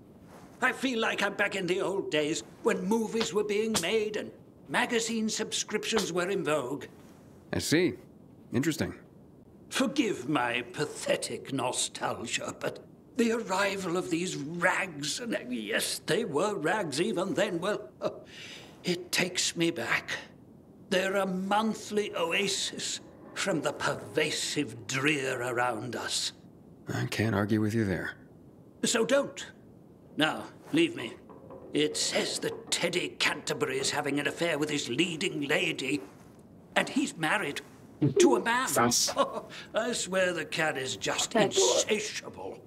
I feel like I'm back in the old days when movies were being made and magazine subscriptions were in vogue. I see. Interesting. Forgive my pathetic nostalgia, but the arrival of these rags, and yes, they were rags even then, well, it takes me back. They're a monthly oasis from the pervasive drear around us. I can't argue with you there. So don't. Now, leave me. It says that Teddy Canterbury is having an affair with his leading lady. And he's married to a man. Oh, I swear the cat is just insatiable.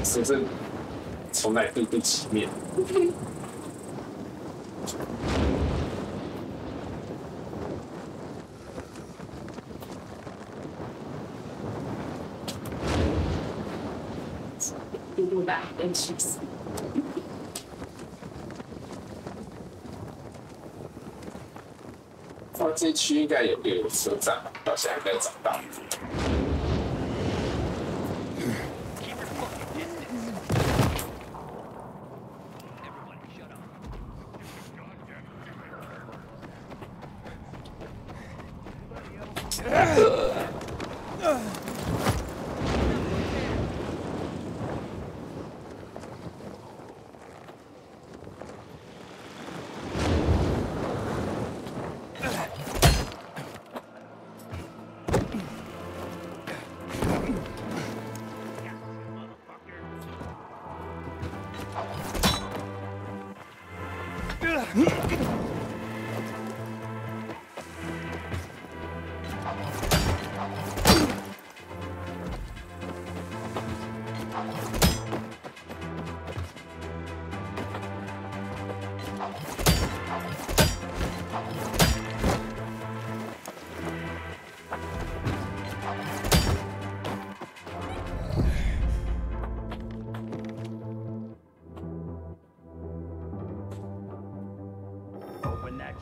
是不是从来对不起面？嘟嘟吧，跟气死。这区应该有个车站吧，到现在还没有找到。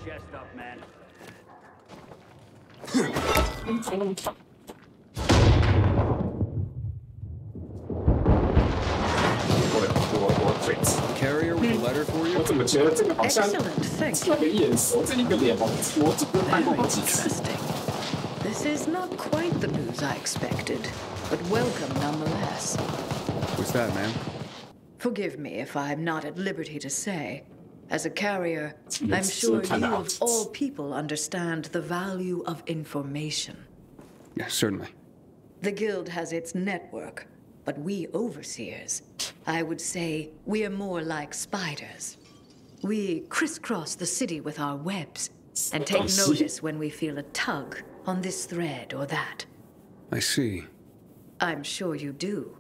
Chest up, man. 我嘴直。Carrier with a letter for you. 我怎么觉得这个好像这个眼熟，这一个脸，我只看过好几次。 This is not quite the news I expected, but welcome nonetheless. What's that, ma'am? Forgive me if I'm not at liberty to say. As a carrier, I'm sure you of all people understand the value of information. Yes, certainly. The Guild has its network, but we overseers, I would say we are more like spiders. We crisscross the city with our webs and take notice when we feel a tug on this thread or that. I see. I'm sure you do.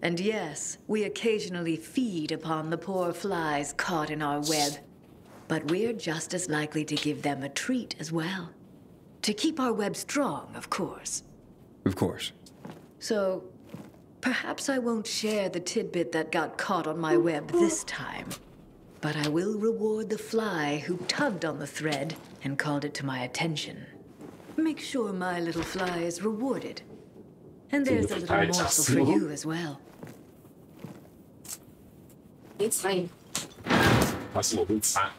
And yes, we occasionally feed upon the poor flies caught in our web. But we're just as likely to give them a treat as well. To keep our web strong, of course. Of course. So, perhaps I won't share the tidbit that got caught on my web this time. But I will reward the fly who tugged on the thread and called it to my attention. Make sure my little fly is rewarded. And there's a little morsel for you as well. 你猜？还是我们猜？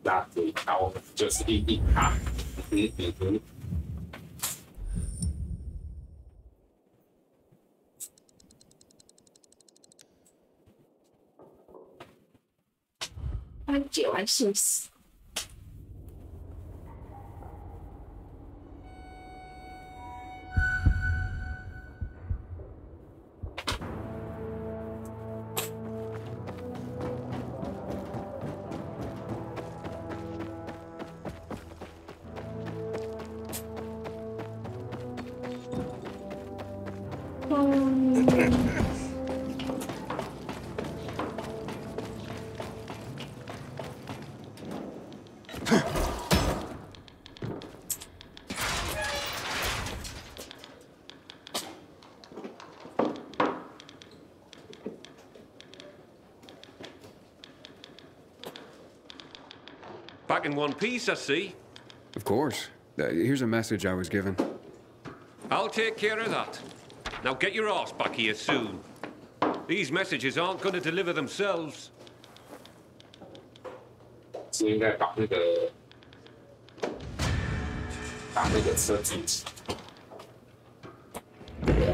那对，那我们就是硬卡。他解完信息。Back in one piece, I see. Of course. Here's a message I was given. I'll take care of that. Now get your arse back here soon. These messages aren't going to deliver themselves. 是应该把那个车停起。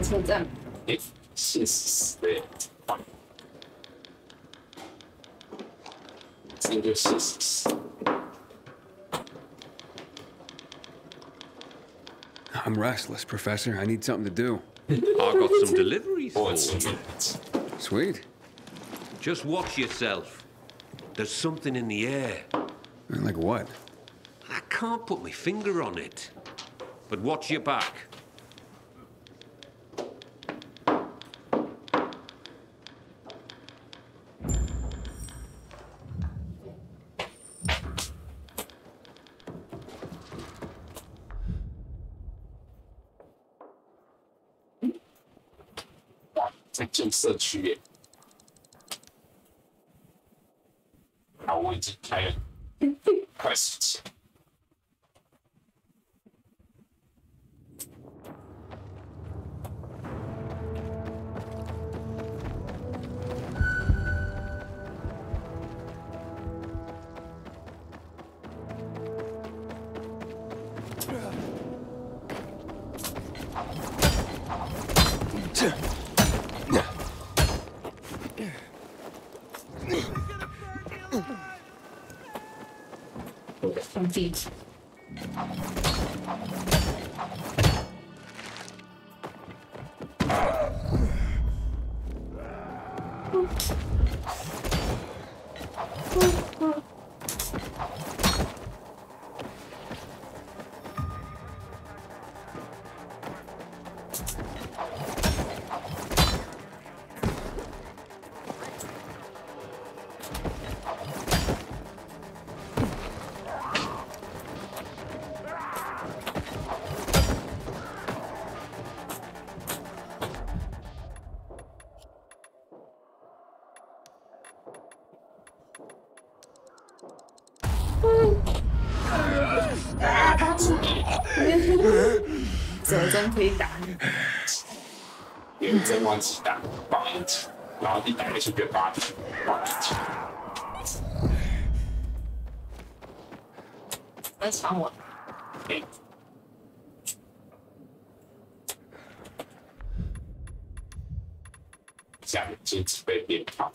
车站。诶，现实的，这就现实。I'm restless, Professor. I need something to do. I've got some deliveries for you. Sweet. Just watch yourself. There's something in the air. Like what? I can't put my finger on it. But watch your back. 在旧社区耶，好，我已经开了快17。放地。折针可以打，连针忘记打，放进去，然后一打下去变8点，放进去。来抢我！下面禁止被鞭炮。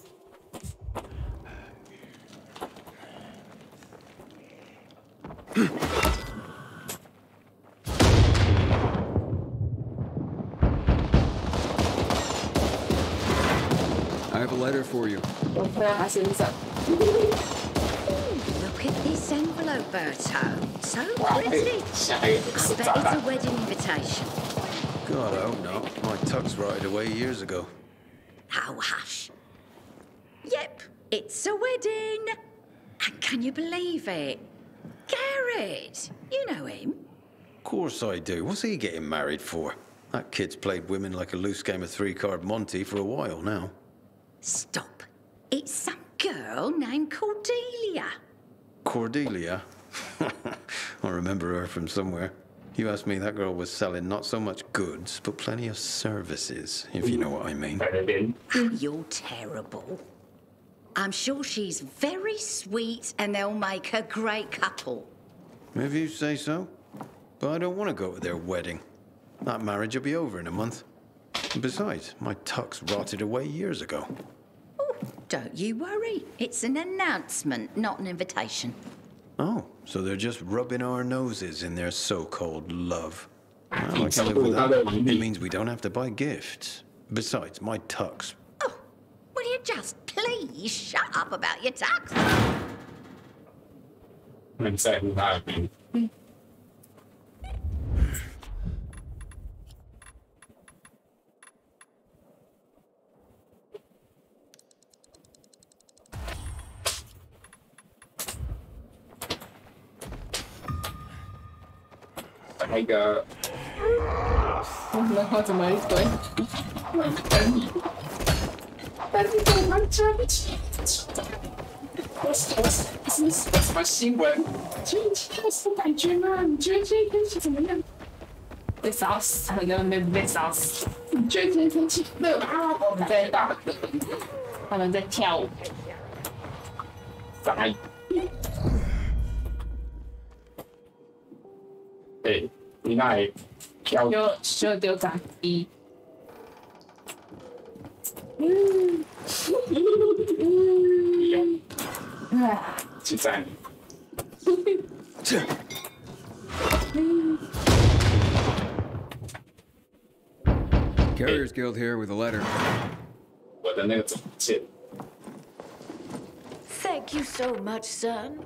I have a letter for you. 我放在他身上。 Look at this envelope, Berto. So pretty. I bet it's a wedding invitation. God, I hope not. My tux rotted away years ago. Oh, hush. Yep, it's a wedding. And can you believe it? Garrett, you know him. Of course I do. What's he getting married for? That kid's played women like a loose game of 3-card Monty for a while now. Stop. It's some girl named Cordelia. Cordelia? I remember her from somewhere. You asked me, that girl was selling not so much goods, but plenty of services, if you know what I mean. Oh, you're terrible. I'm sure she's very sweet and they'll make a great couple. If you say so. But I don't want to go to their wedding. That marriage will be over in a month. And besides, my tux rotted away years ago. Oh, Don't you worry. It's an announcement, not an invitation. Oh, so they're just rubbing our noses in their so-called love. Well, I can live with that. It means we don't have to buy gifts. Besides, my tux. Oh, will you just please shut up about your tux? 很在乎他的名。那个，然后怎么一堆？等你，但是对方对不起，我什么新闻？今天有什么感觉吗？你觉得这一天气怎么样？被烧死，被烧死。你觉得这一天气热吗？我们在打，他们在跳舞。在。对，你那里跳。就丢张一。去站。Carriers Guild here with a letter. 我的那个总监。Thank you so much, son.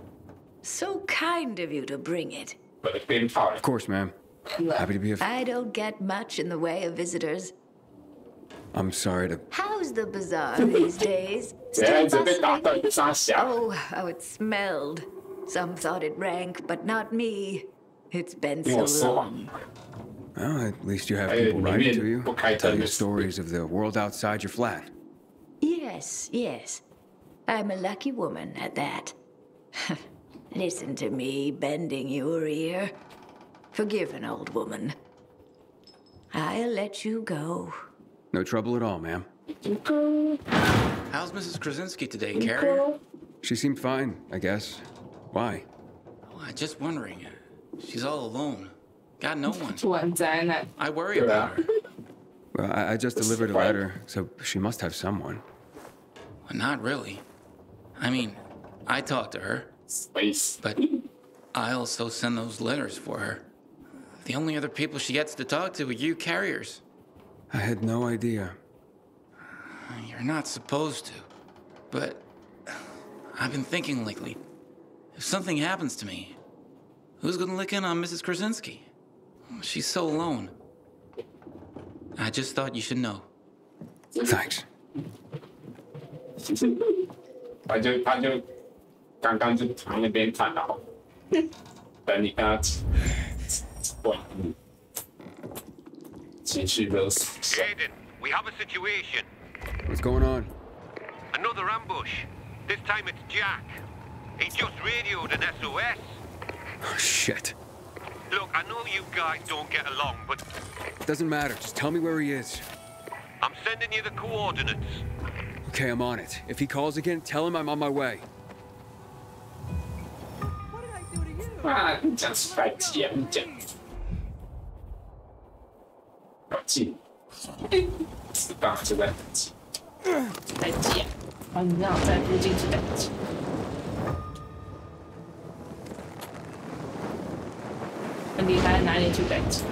So kind of you to bring it. Of course, ma'am. Happy to be of... I don't get much in the way of visitors. I'm sorry to... How's the bazaar these days? Still bustling? Oh, how it smelled. Some thought it rank, but not me. It's been so long. Well, at least you have people writing to you, tell you stories of the world outside your flat. Yes, yes. I'm a lucky woman at that. Listen to me bending your ear. Forgive an old woman. I'll let you go. No trouble at all, ma'am. How's Mrs. Krasinski today, Carrier? She seemed fine, I guess. Why? Oh, I'm just wondering. She's all alone. Got no one. I worry about her. Well, I just delivered a letter, so she must have someone. Well, not really. I mean, I talked to her. But I also send those letters for her. The only other people she gets to talk to are you carriers. I had no idea. You're not supposed to. But I've been thinking lately, if something happens to me, who's gonna lick in on Mrs. Krasinski? She's so alone. I just thought you should know. Thanks. 他就刚刚就从那边看到，等你跟他问情绪勒索。Aiden, we have a situation. What's going on? Another ambush. This time it's Jack. He just radioed an SOS. Oh, shit. Look, I know you guys don't get along, but... Doesn't matter. Just tell me where he is. I'm sending you the coordinates. Okay, I'm on it. If he calls again, tell him I'm on my way. 啊，你讲是白鸡啊！你讲，白鸡，是吧？就在白鸡，白鸡啊！哦，你让我在附近是白鸡。很厉害，哪里去白鸡？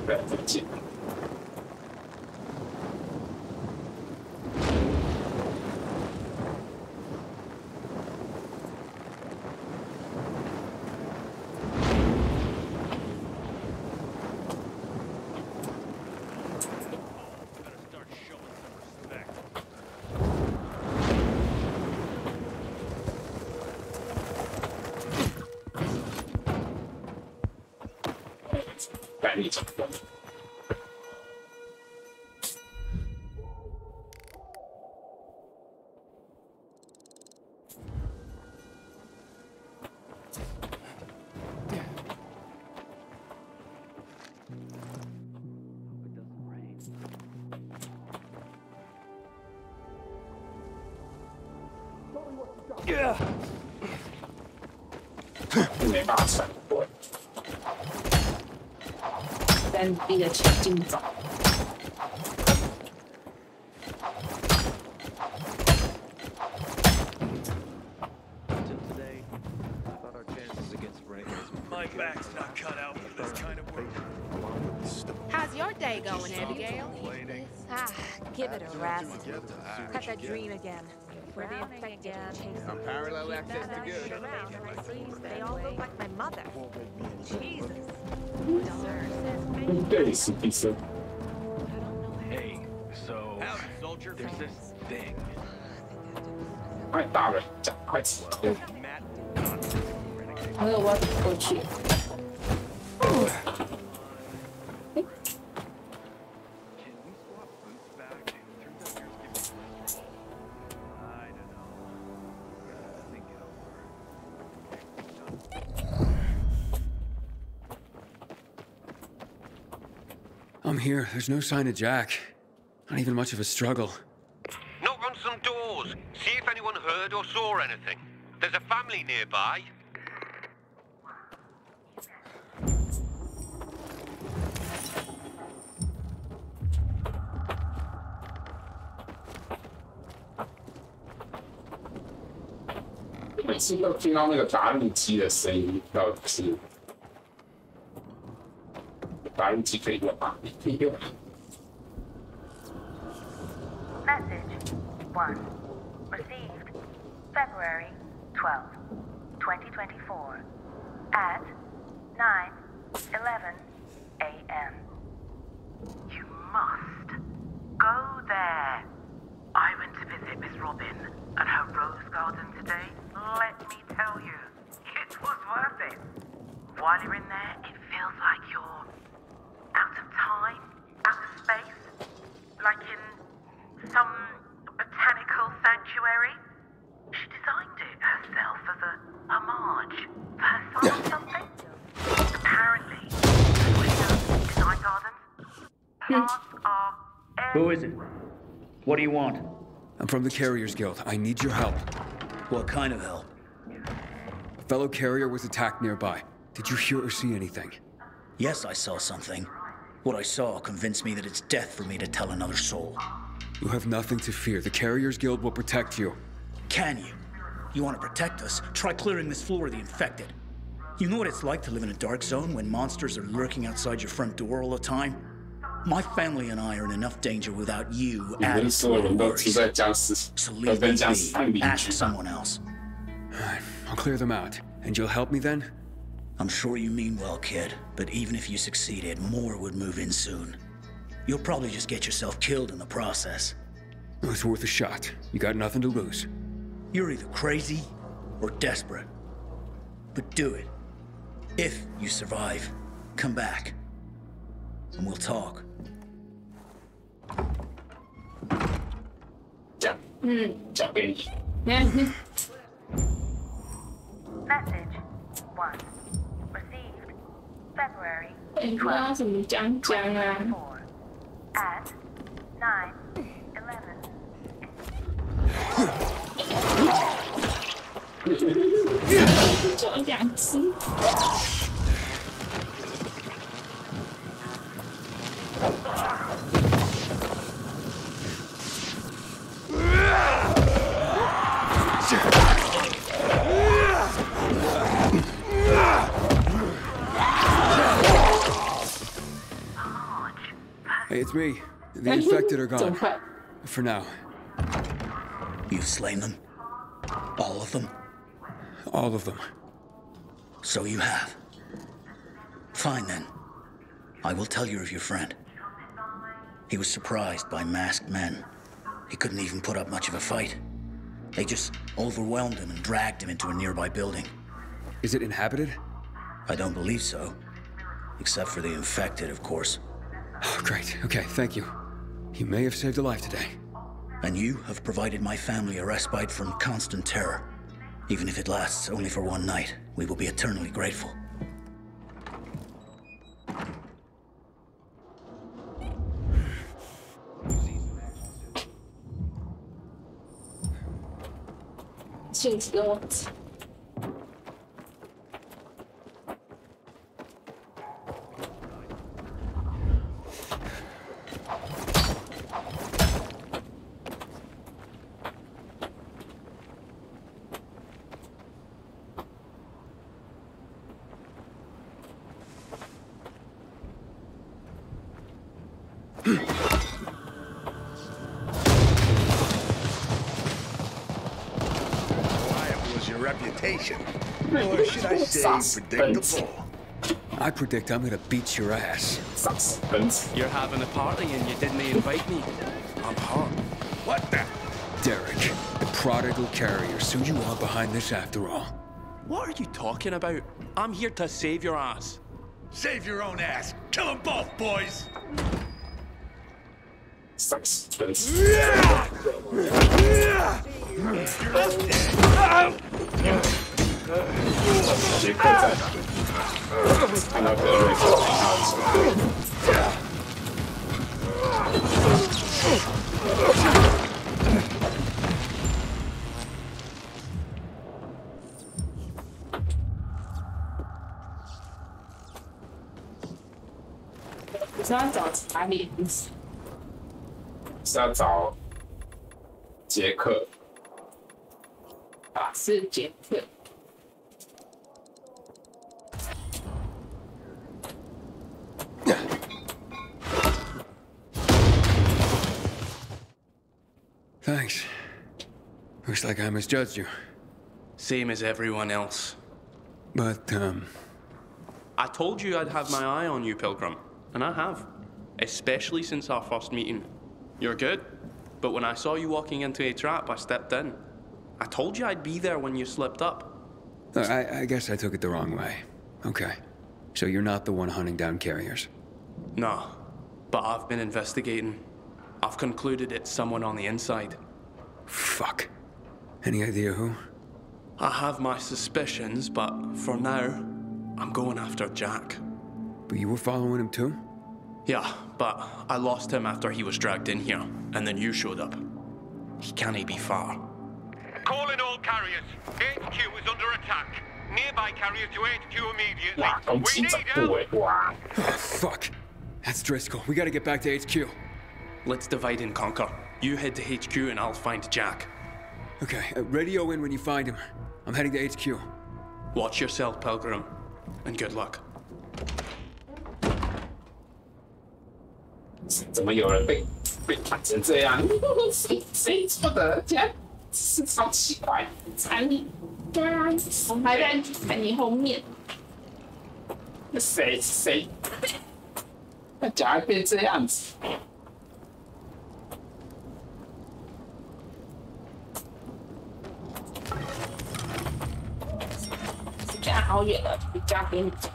白鸡。你怎么办？没办法闪过。但逼着前进走。back's not cut out for this kind of work. How's your day going, Abigail? Give it a rest. Cut that dream again. Where the infected Unparalleled access to good. They all look like my mother. Jesus. Hey, so there's this thing. 快大了，讲快死了。还有我过去。I'm here. There's no sign of Jack. Not even much of a struggle. Knock on some doors. See if anyone heard or saw anything. There's a family nearby. I 每次都听到那个打印机的声音，到底是打印机可以用吗？可以用。Message 1. Received February 12th, 2024 at 9:11 a.m. You must go there. I went to visit Miss Robin at her rose garden today. Let me tell you, it was worth it. While you're in there, it feels like you're out of time, out of space, like in some botanical sanctuary. She designed it herself as a homage for her son or something. Apparently, design gardens, plants are Who is it? What do you want? I'm from the Carriers Guild. I need your help. What kind of help? A fellow carrier was attacked nearby. Did you hear or see anything? Yes, I saw something. What I saw convinced me that it's death for me to tell another soul. You have nothing to fear. The Carriers Guild will protect you. Can you? You want to protect us? Try clearing this floor of the infected. You know what it's like to live in a dark zone when monsters are lurking outside your front door all the time? My family and I are in enough danger without you adding to our worries. So leave me be. Ask someone else. I'll clear them out. And you'll help me then? I'm sure you mean well, kid. But even if you succeeded, more would move in soon. You'll probably just get yourself killed in the process. It was worth a shot. You got nothing to lose. You're either crazy or desperate. But do it. If you survive, come back. And we'll talk. Message 1. Received February 12th, 2024 at 9:11. 就2只。Hey, it's me. The infected are gone. For now. You've slain them? All of them? All of them. So you have. Fine then. I will tell you of your friend. He was surprised by masked men. He couldn't even put up much of a fight. They just overwhelmed him and dragged him into a nearby building. Is it inhabited? I don't believe so. Except for the infected, of course. Oh, great. Okay, thank you. You may have saved a life today. And you have provided my family a respite from constant terror. Even if it lasts only for one night, we will be eternally grateful. Cheers, Lord. your reputation. Or should I say, predictable? I predict I'm gonna beat your ass. You're having a party and you didn't invite me. I'm hot. What the? Derek, the prodigal carrier, so you are behind this after all. What are you talking about? I'm here to save your ass. Save your own ass. Kill them both, boys.是要找查理，是要找杰克，是杰克。Thanks. Looks like I misjudged you. Same as everyone else. But, I told you I'd have my eye on you, Pilgrim. And I have. Especially since our first meeting. You're good. But when I saw you walking into a trap, I stepped in. I told you I'd be there when you slipped up. I guess I took it the wrong way. Okay. So you're not the one hunting down carriers? No. But I've been investigating. I've concluded it's someone on the inside. Fuck. Any idea who? I have my suspicions, but for now, I'm going after Jack. But you were following him too? Yeah, but I lost him after he was dragged in here, and then you showed up. He can't be far. Calling all carriers. HQ is under attack. Nearby carriers to HQ immediately. We need help. Oh, fuck. That's Driscoll. We gotta get back to HQ. Let's divide and conquer. You head to HQ and I'll find Jack. Okay, radio in when you find him. I'm heading to HQ. Watch yourself, Pilgrim, and good luck. 怎么有人被砍成这样？谁做的？竟然是超奇怪，残忍。对啊，我还在你后面。那谁？那假如变这样子？这样好远了，比较给你走。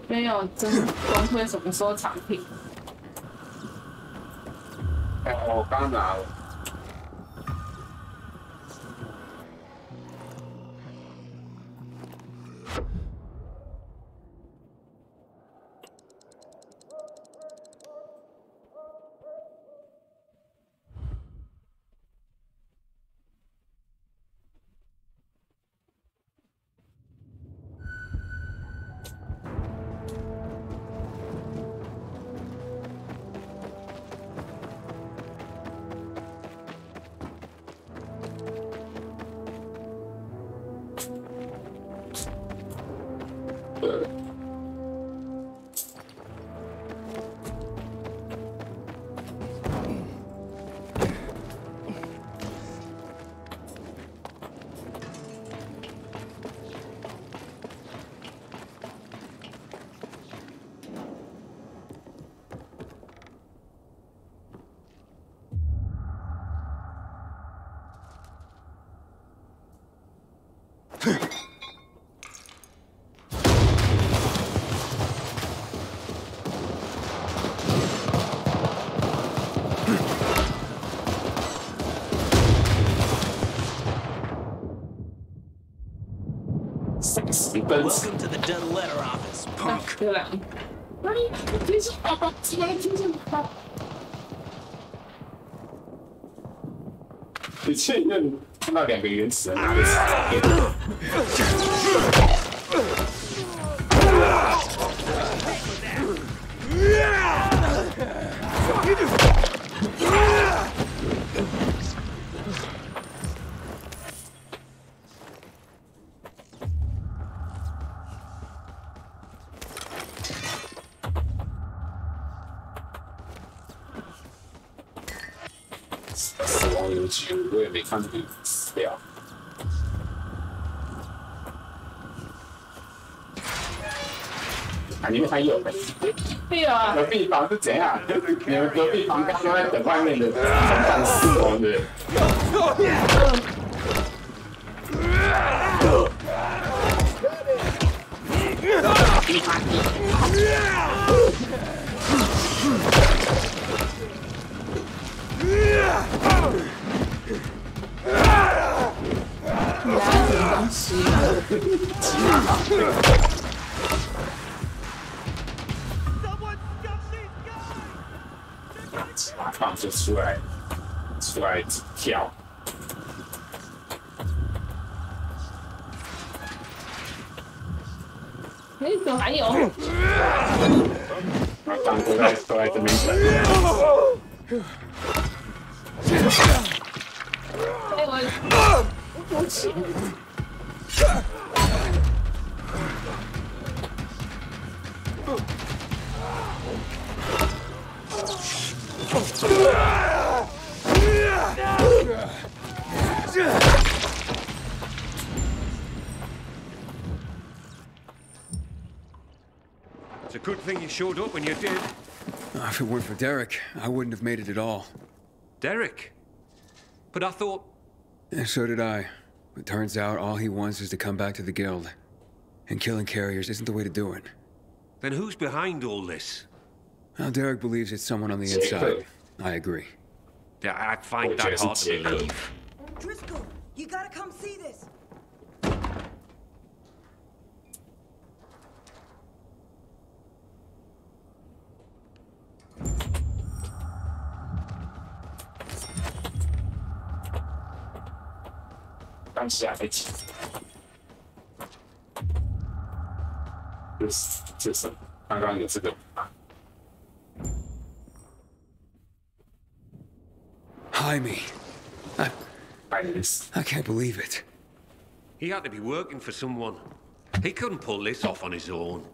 没有真光辉什么收藏品？我刚拿了。 Welcome to the dead letter office, punk. 对了，听说爸爸，听说爸爸。你确认看到两个原始人拿着叉片？邮局，我也没看这个资料。啊，你们还有呢？没有啊。隔壁房是怎样？你们隔壁房刚刚在等外面的战士工的。拿什么东西？放就出来跳。哎，怎么还有？放都在这边等。哎，我不行。It's a good thing you showed up when you did. If it weren't for Derek, I wouldn't have made it at all. Derek? But I thought... And so did I. It turns out all he wants is to come back to the guild. And killing carriers isn't the way to do it. Then who's behind all this? Well, Derek believes it's someone on the inside. I agree. Yeah, I find that hard to believe. Driscoll, you gotta come see this. 当下一起。这是刚刚有这个。Jaime. I can't believe it. He had to be working for someone. He couldn't pull this off on his own.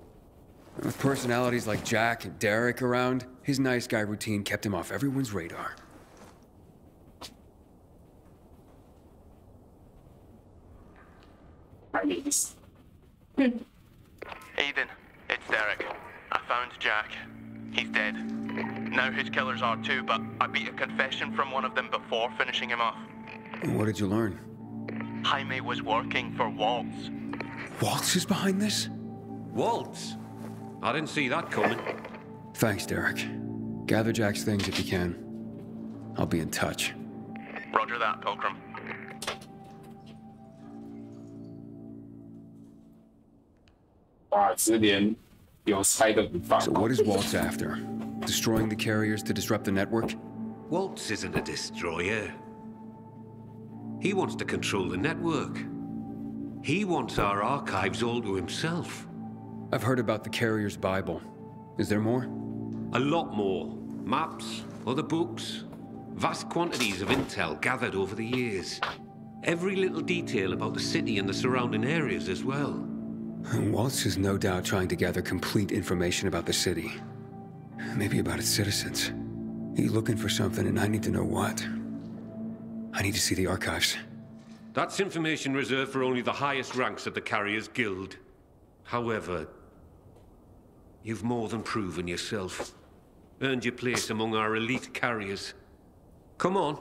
With personalities like Jack and Derek around, his nice guy routine kept him off everyone's radar. Aiden, it's Derek. I found Jack. He's dead. Now his killers are too, but I beat a confession from one of them before finishing him off. What did you learn? Jaime was working for Waltz. Waltz is behind this? Waltz? I didn't see that coming. Thanks, Derek. Gather Jack's things if you can. I'll be in touch. Roger that, Pilgrim. So what is Waltz after? Destroying the carriers to disrupt the network? Waltz isn't a destroyer. He wants to control the network. He wants our archives all to himself. I've heard about the carrier's Bible. Is there more? A lot more. Maps, other books, vast quantities of intel gathered over the years. Every little detail about the city and the surrounding areas as well. Waltz is no doubt trying to gather complete information about the city. Maybe about its citizens. He's looking for something and I need to know what. I need to see the archives. That's information reserved for only the highest ranks of the Carriers Guild. However, you've more than proven yourself. Earned your place among our elite carriers. Come on.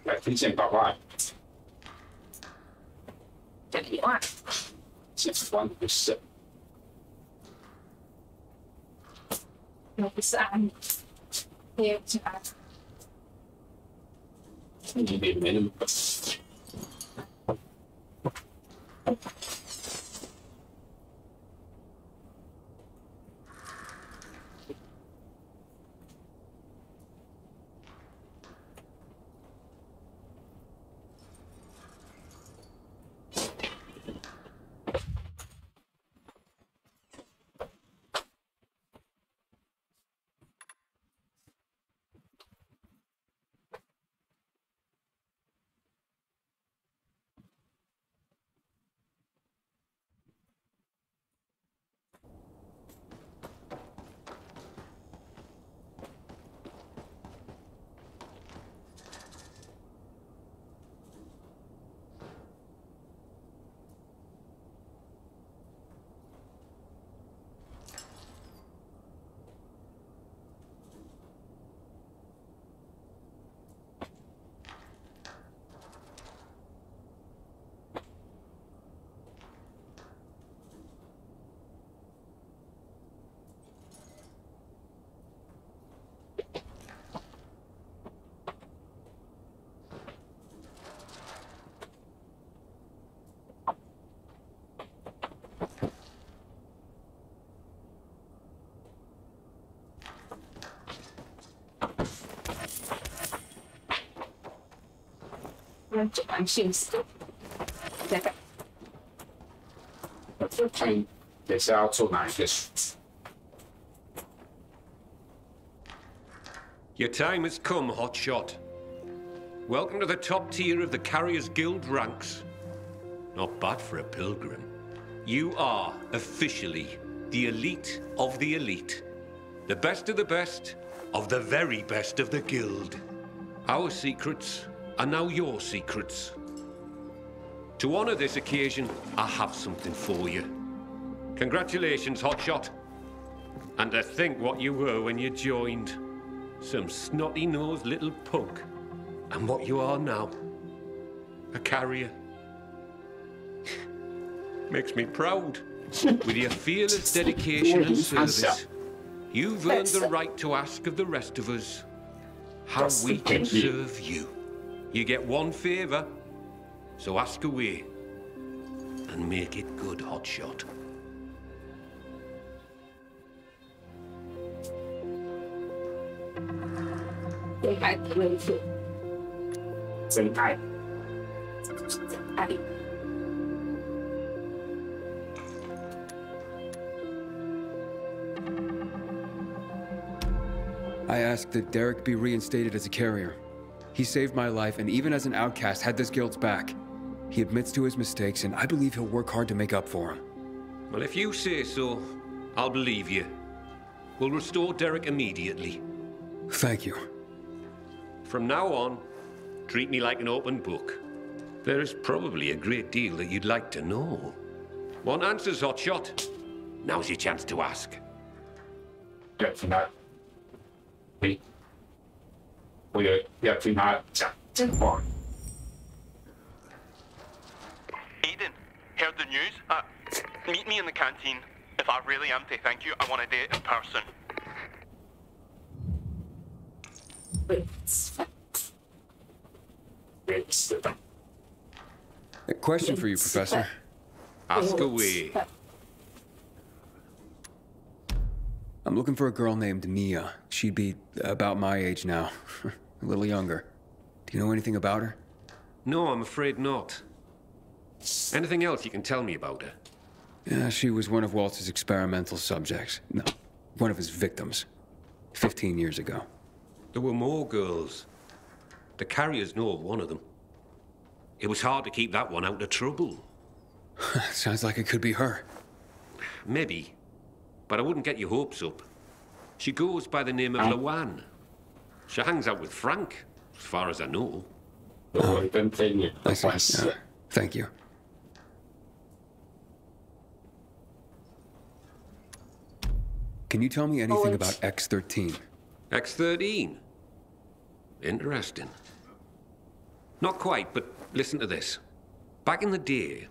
来听见爸爸。这里哇，显示光不是。又不是安，也不是安。你也没那么笨。就蛮现实的。大概，我就看等下要做哪一个数字。Your time has come, Hotshot. Welcome to the top tier of the Carriers Guild ranks. Not bad for a pilgrim. You are officially the elite of the elite. The best of the best of the very best of the guild. Our secrets are now your secrets. To honor this occasion, I have something for you. Congratulations, Hotshot. And to think what you were when you joined. Some snotty-nosed little punk. And what you are now. A carrier. Makes me proud. With your fearless dedication and service, you've earned the right to ask of the rest of us how we can serve you. You get one favor, so ask away. And make it good, Hotshot. 对孩子的一切，真爱，爱。I asked that Derek be reinstated as a carrier. He saved my life, and even as an outcast, had this guild's back. He admits to his mistakes, and I believe he'll work hard to make up for them. Well, if you say so, I'll believe you. We'll restore Derek immediately. Thank you. From now on, treat me like an open book. There is probably a great deal that you'd like to know. Want answers, Hotshot? Now's your chance to ask. Definitely. 我有要听他讲真话。Aiden, heard the news? Meet me in the canteen. If I really am to thank you, I want to do it in person. A question for you, Professor. Ask away. I'm looking for a girl named Mia. She'd be about my age now. A little younger. Do you know anything about her? No, I'm afraid not. Anything else you can tell me about her? Yeah, she was one of Waltz's experimental subjects. No, one of his victims. 15 years ago. There were more girls. The carriers know of one of them. It was hard to keep that one out of trouble. Sounds like it could be her. Maybe. But I wouldn't get your hopes up. She goes by the name of Luan. She hangs out with Frank, as far as I know. I see. Thank you. Can you tell me anything about X-13? X-13? Interesting. Not quite, but listen to this. Back in the day,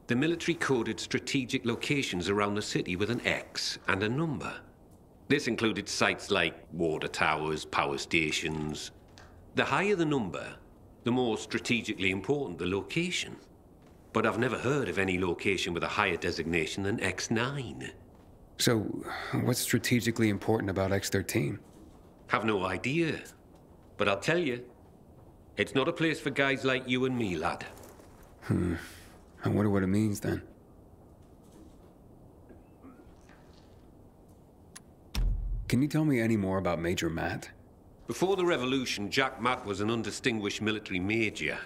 the military coded strategic locations around the city with an X and a number. This included sites like water towers, power stations. The higher the number, the more strategically important the location. But I've never heard of any location with a higher designation than X9. So, what's strategically important about X-13? Have no idea. But I'll tell you, it's not a place for guys like you and me, lad. I wonder what it means, then. Can you tell me any more about Major Matt? Before the revolution, Jack Matt was an undistinguished military major.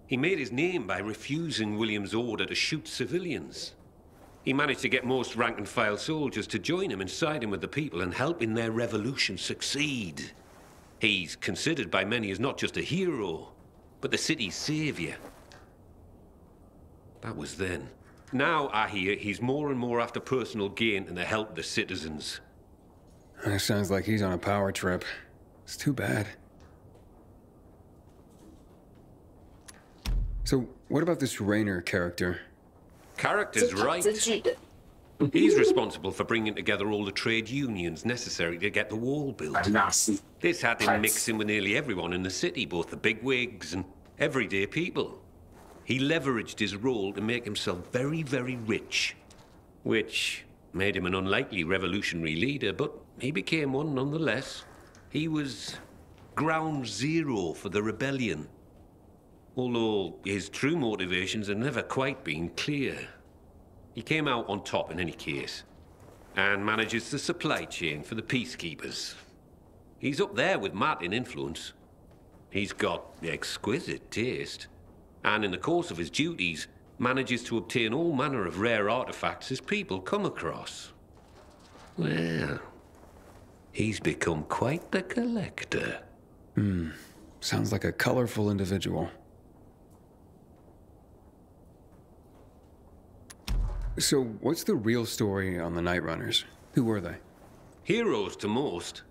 He made his name by refusing William's order to shoot civilians. He managed to get most rank-and-file soldiers to join him and side him with the people and help in their revolution succeed. He's considered by many as not just a hero, but the city's savior. That was then. Now, I hear, he's more and more after personal gain and the help of the citizens. That sounds like he's on a power trip. It's too bad. So, what about this Raynor character? Character's right. He's responsible for bringing together all the trade unions necessary to get the wall built. This had him mixing with nearly everyone in the city, both the bigwigs and everyday people. He leveraged his role to make himself very, very rich, which made him an unlikely revolutionary leader, but he became one nonetheless. He was ground zero for the rebellion. although his true motivations have never quite been clear. He came out on top in any case, and manages the supply chain for the peacekeepers. He's up there with Matt in influence. He's got exquisite taste, and in the course of his duties, manages to obtain all manner of rare artifacts his people come across. Well, he's become quite the collector. Sounds like a colorful individual. So, what's the real story on the Night Runners? Who were they? Heroes to most.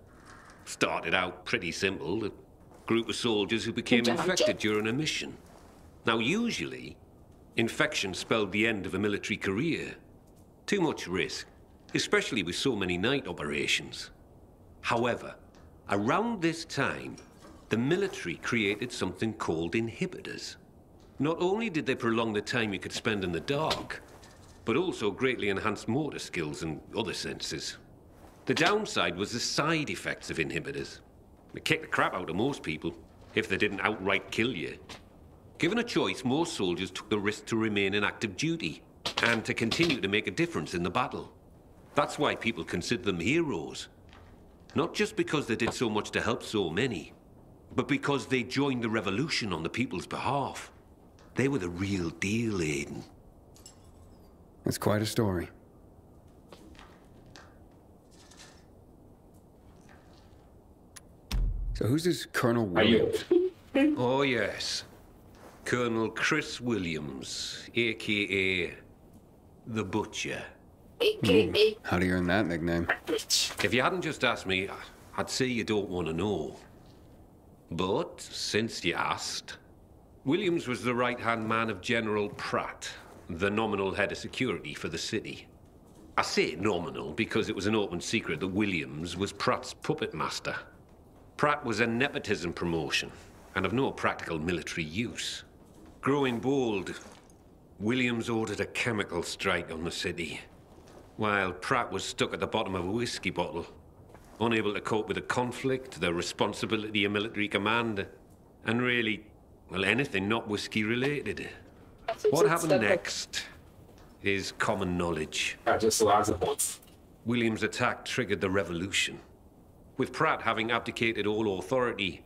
Started out pretty simple, a group of soldiers who became infected during a mission. Now, usually, infection spelled the end of a military career. Too much risk, especially with so many night operations. However, around this time, the military created something called inhibitors. Not only did they prolong the time you could spend in the dark, but also greatly enhanced motor skills and other senses. The downside was the side effects of inhibitors. They kicked the crap out of most people, if they didn't outright kill you. Given a choice, most soldiers took the risk to remain in active duty, and to continue to make a difference in the battle. That's why people consider them heroes. Not just because they did so much to help so many, but because they joined the revolution on the people's behalf. They were the real deal, Aiden. That's quite a story. So who's this Colonel Williams? Oh, yes. Colonel Chris Williams, a.k.a. The Butcher. How do you earn that nickname? If you hadn't just asked me, I'd say you don't want to know. But since you asked, Williams was the right-hand man of General Pratt, the nominal head of security for the city. I say nominal because it was an open secret that Williams was Pratt's puppet master. Pratt was a nepotism promotion and of no practical military use. Growing bold, Williams ordered a chemical strike on the city, while Pratt was stuck at the bottom of a whiskey bottle, unable to cope with the conflict, the responsibility of military command, and really, well, anything not whiskey related. What happened next is common knowledge. Williams' attack triggered the revolution. With Pratt having abdicated all authority,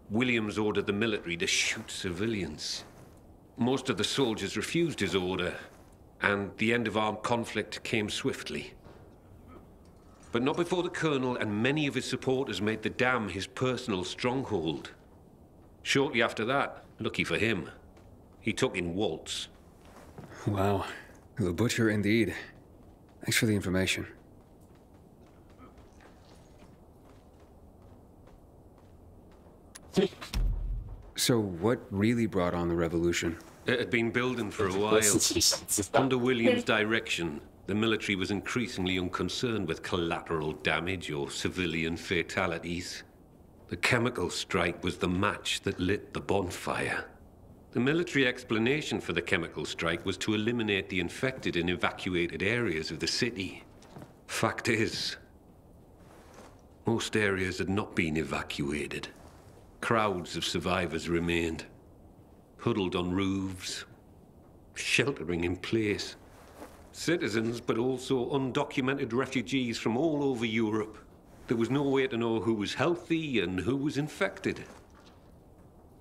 Williams ordered the military to shoot civilians. Most of the soldiers refused his order, and the end of armed conflict came swiftly. But not before the colonel and many of his supporters made the dam his personal stronghold. Shortly after that, lucky for him, he took in Waltz. Wow. The Butcher indeed. Thanks for the information. So what really brought on the revolution? It had been building for a while. Under Williams' direction, the military was increasingly unconcerned with collateral damage or civilian fatalities. The chemical strike was the match that lit the bonfire. The military explanation for the chemical strike was to eliminate the infected in evacuated areas of the city. Fact is, most areas had not been evacuated. Crowds of survivors remained, huddled on roofs, sheltering in place. Citizens, but also undocumented refugees from all over Europe. There was no way to know who was healthy and who was infected.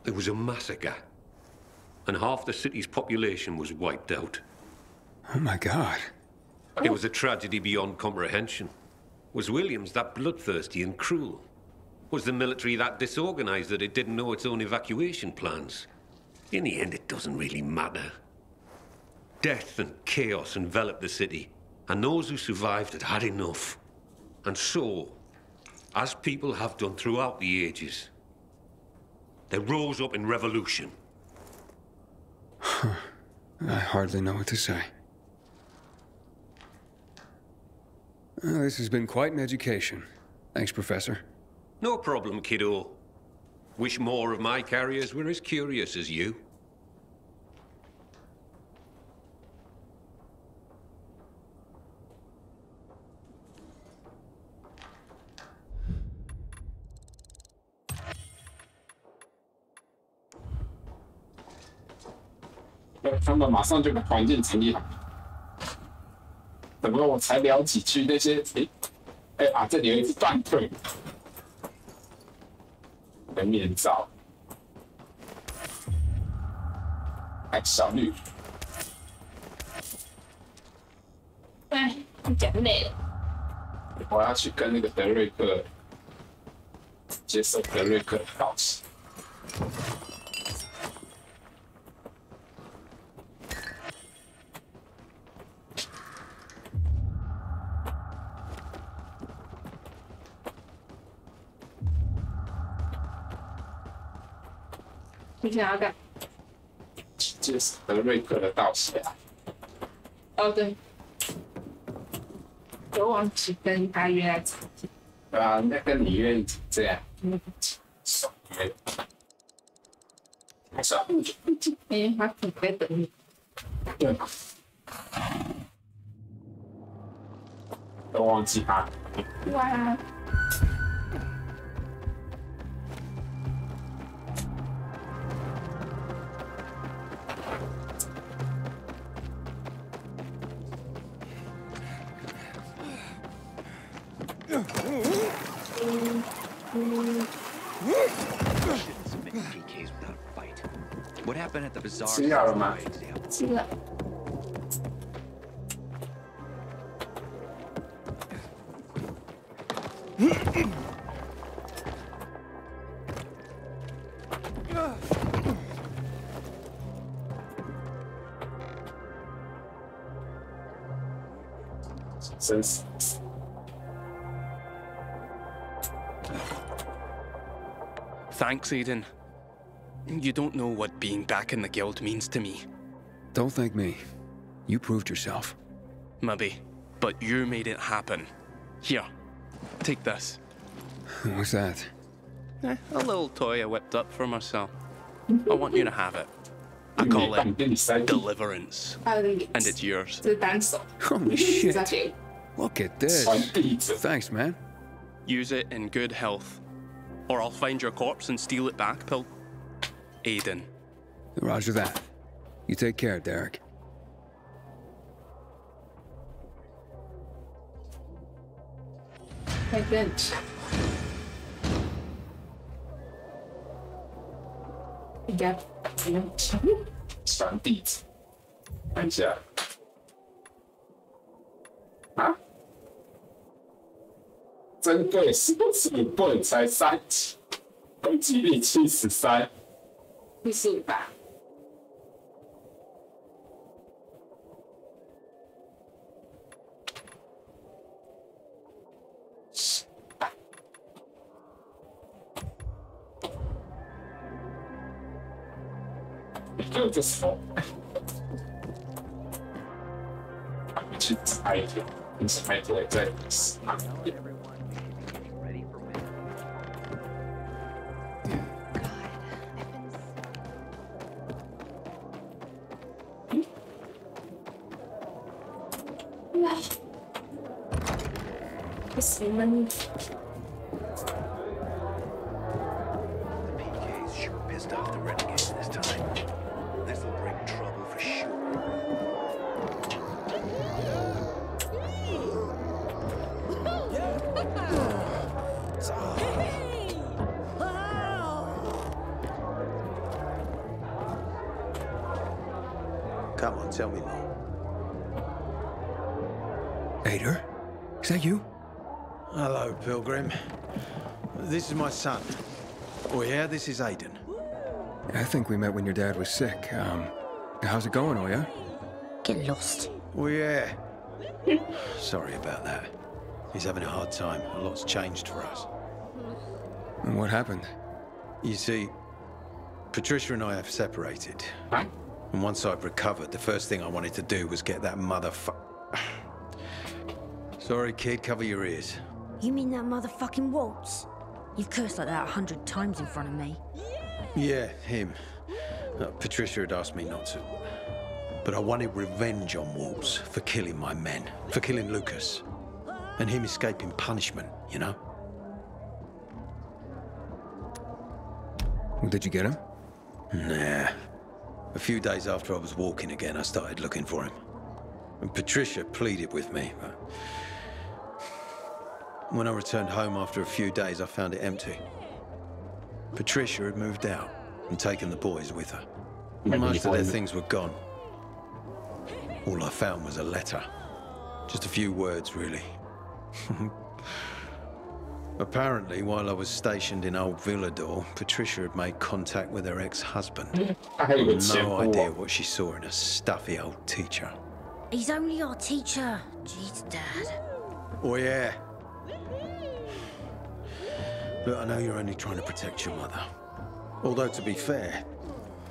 There was a massacre, and half the city's population was wiped out. Oh my God. It was a tragedy beyond comprehension. Was Williams that bloodthirsty and cruel? Was the military that disorganized that it didn't know its own evacuation plans? In the end, it doesn't really matter. Death and chaos enveloped the city, and those who survived had had enough. And so, as people have done throughout the ages, they rose up in revolution. I hardly know what to say. This has been quite an education. Thanks, Professor. No problem, kiddo. Wish more of my carriers were as curious as you. 他们马上就把环境整理好。怎么我才聊几句那些？这里有一只断腿的面罩。小绿。你讲累了。我要去跟那个德瑞克接受德瑞克的道歉。你想要干？接受德瑞克的道歉。哦，对。我忘记跟他约在场。对啊，那跟你约这样。爽约。还爽。他准备等你。对。都忘记他。哇。What happened at the bazaar? 吃药了吗？吃了。真是。Thanks, Aiden. You don't know what being back in the guild means to me. Don't thank me. You proved yourself. Maybe, but you made it happen. Here, take this. What's that? A little toy I whipped up for myself. I want you to have it. I call it Deliverance. And it's yours. Holy shit. Look at this. Thanks, man. Use it in good health. Or I'll find your corpse and steal it back, Pill. Aiden. Roger that. You take care, Derek. My bench. Gap. 传地址，看一下。啊？针对45盾才3级，攻击力73。45吧。这时候，去查一点，查一点在市场里面。不行吗？ PK's sure pissed off the renegades this time. This'll bring trouble for sure. Come on, tell me more. Ader? Is that you? Hello, Pilgrim. This is my son. Oh yeah, this is Aiden. I think we met when your dad was sick. How's it going, Oya? Get lost. Oh yeah. Sorry about that. He's having a hard time. A lot's changed for us. And what happened? You see, Patricia and I have separated. And once I've recovered, the first thing I wanted to do was get that Sorry, kid, cover your ears. You mean that motherfucking Waltz? You've cursed like that 100 times in front of me. Yeah, him. Patricia had asked me not to. But I wanted revenge on Waltz for killing my men, for killing Lucas. And him escaping punishment, you know? Well, did you get him? Nah. A few days after I was walking again, I started looking for him. And Patricia pleaded with me, but when I returned home after a few days, I found it empty. Patricia had moved out and taken the boys with her. Most of their things were gone. All I found was a letter. Just a few words, really. Apparently, while I was stationed in Old Villador, Patricia had made contact with her ex-husband. I had no idea what she saw in a stuffy old teacher. He's only our teacher. Jeez, Dad. Oh, yeah. Look, I know you're only trying to protect your mother. Although, to be fair,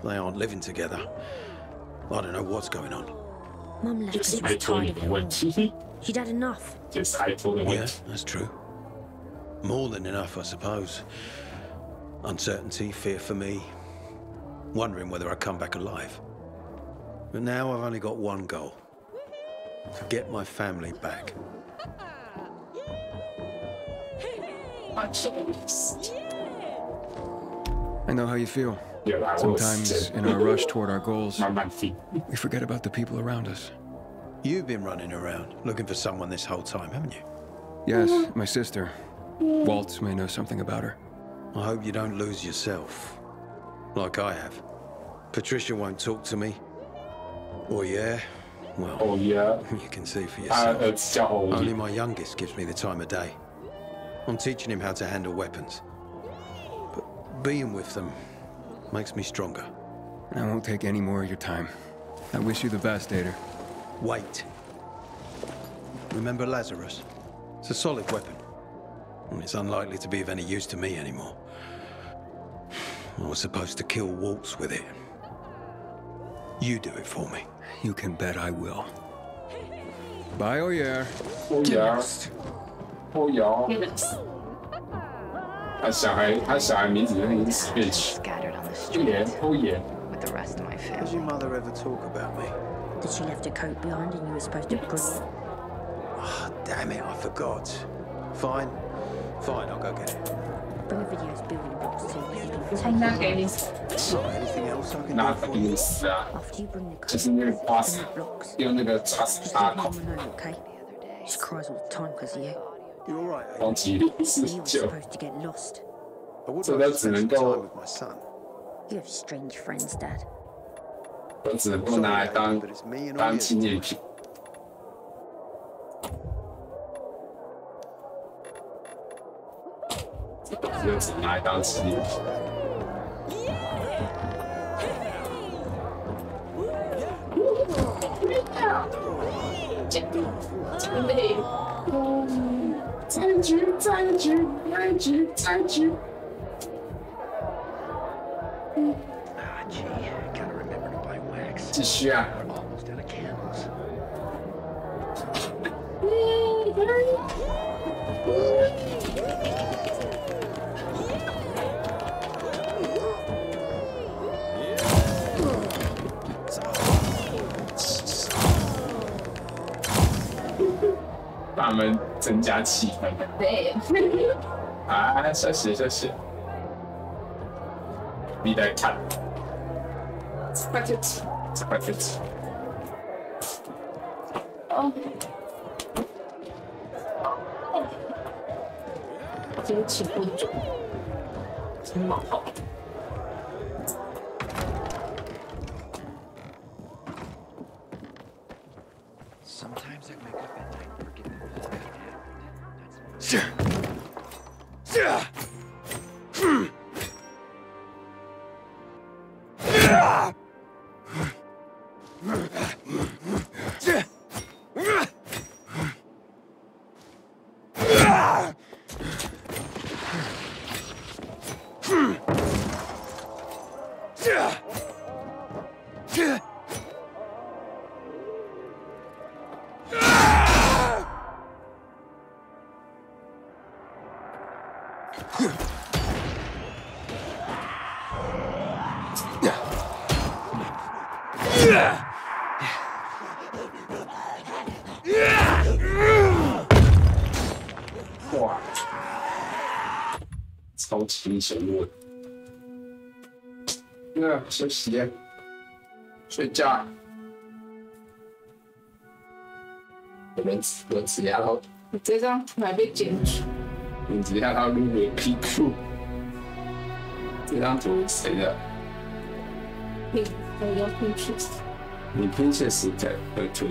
they aren't living together. I don't know what's going on. Mum left because she was tired of it all. She'd had enough. Yeah, that's true. More than enough, I suppose. Uncertainty, fear for me, wondering whether I'd come back alive. But now I've only got one goal. To get my family back. I know how you feel. Sometimes, in our rush toward our goals, we forget about the people around us. You've been running around, looking for someone this whole time, haven't you? Yes, my sister. Waltz may know something about her. I hope you don't lose yourself, like I have. Patricia won't talk to me. Oh, yeah? Well, you can see for yourself. Only my youngest gives me the time of day. I'm teaching him how to handle weapons. But being with them makes me stronger. I won't take any more of your time. I wish you the best, Ader. Wait. Remember Lazarus? It's a solid weapon. And it's unlikely to be of any use to me anymore. I was supposed to kill Waltz with it. You do it for me. You can bet I will. Bye, Oyer.他小孩名字就很 speech， 欧耶。 With the rest of my family. Does your mother ever talk about me? That she left a coat behind and you were supposed to bring it. Oh, damn it, I forgot. Fine, I'll go get it. Bring a video's building blocks too. Not anything else I can do for you. After you bring the coat, 就是那个抓死，用那个抓死大口。 She cries all the time because of you. You're all right. 忘记49。 supposed to get lost. 这都只能够， You have strange friends, Dad. 都只能够拿来当纪念品。就只拿来当纪念品。继续啊！ 把他们增加气氛。对。啊，谢谢。你来看。spaghetti。哦。天气不准，真蛮好。 Sometimes I wake up at night forgetting what happened.哇，超级英雄论。那休息。睡觉。我指甲头，这张图还被剪去。你指甲头撸没屁股。这张图谁的？我叫 Pinterest。你 Pinterest 的图。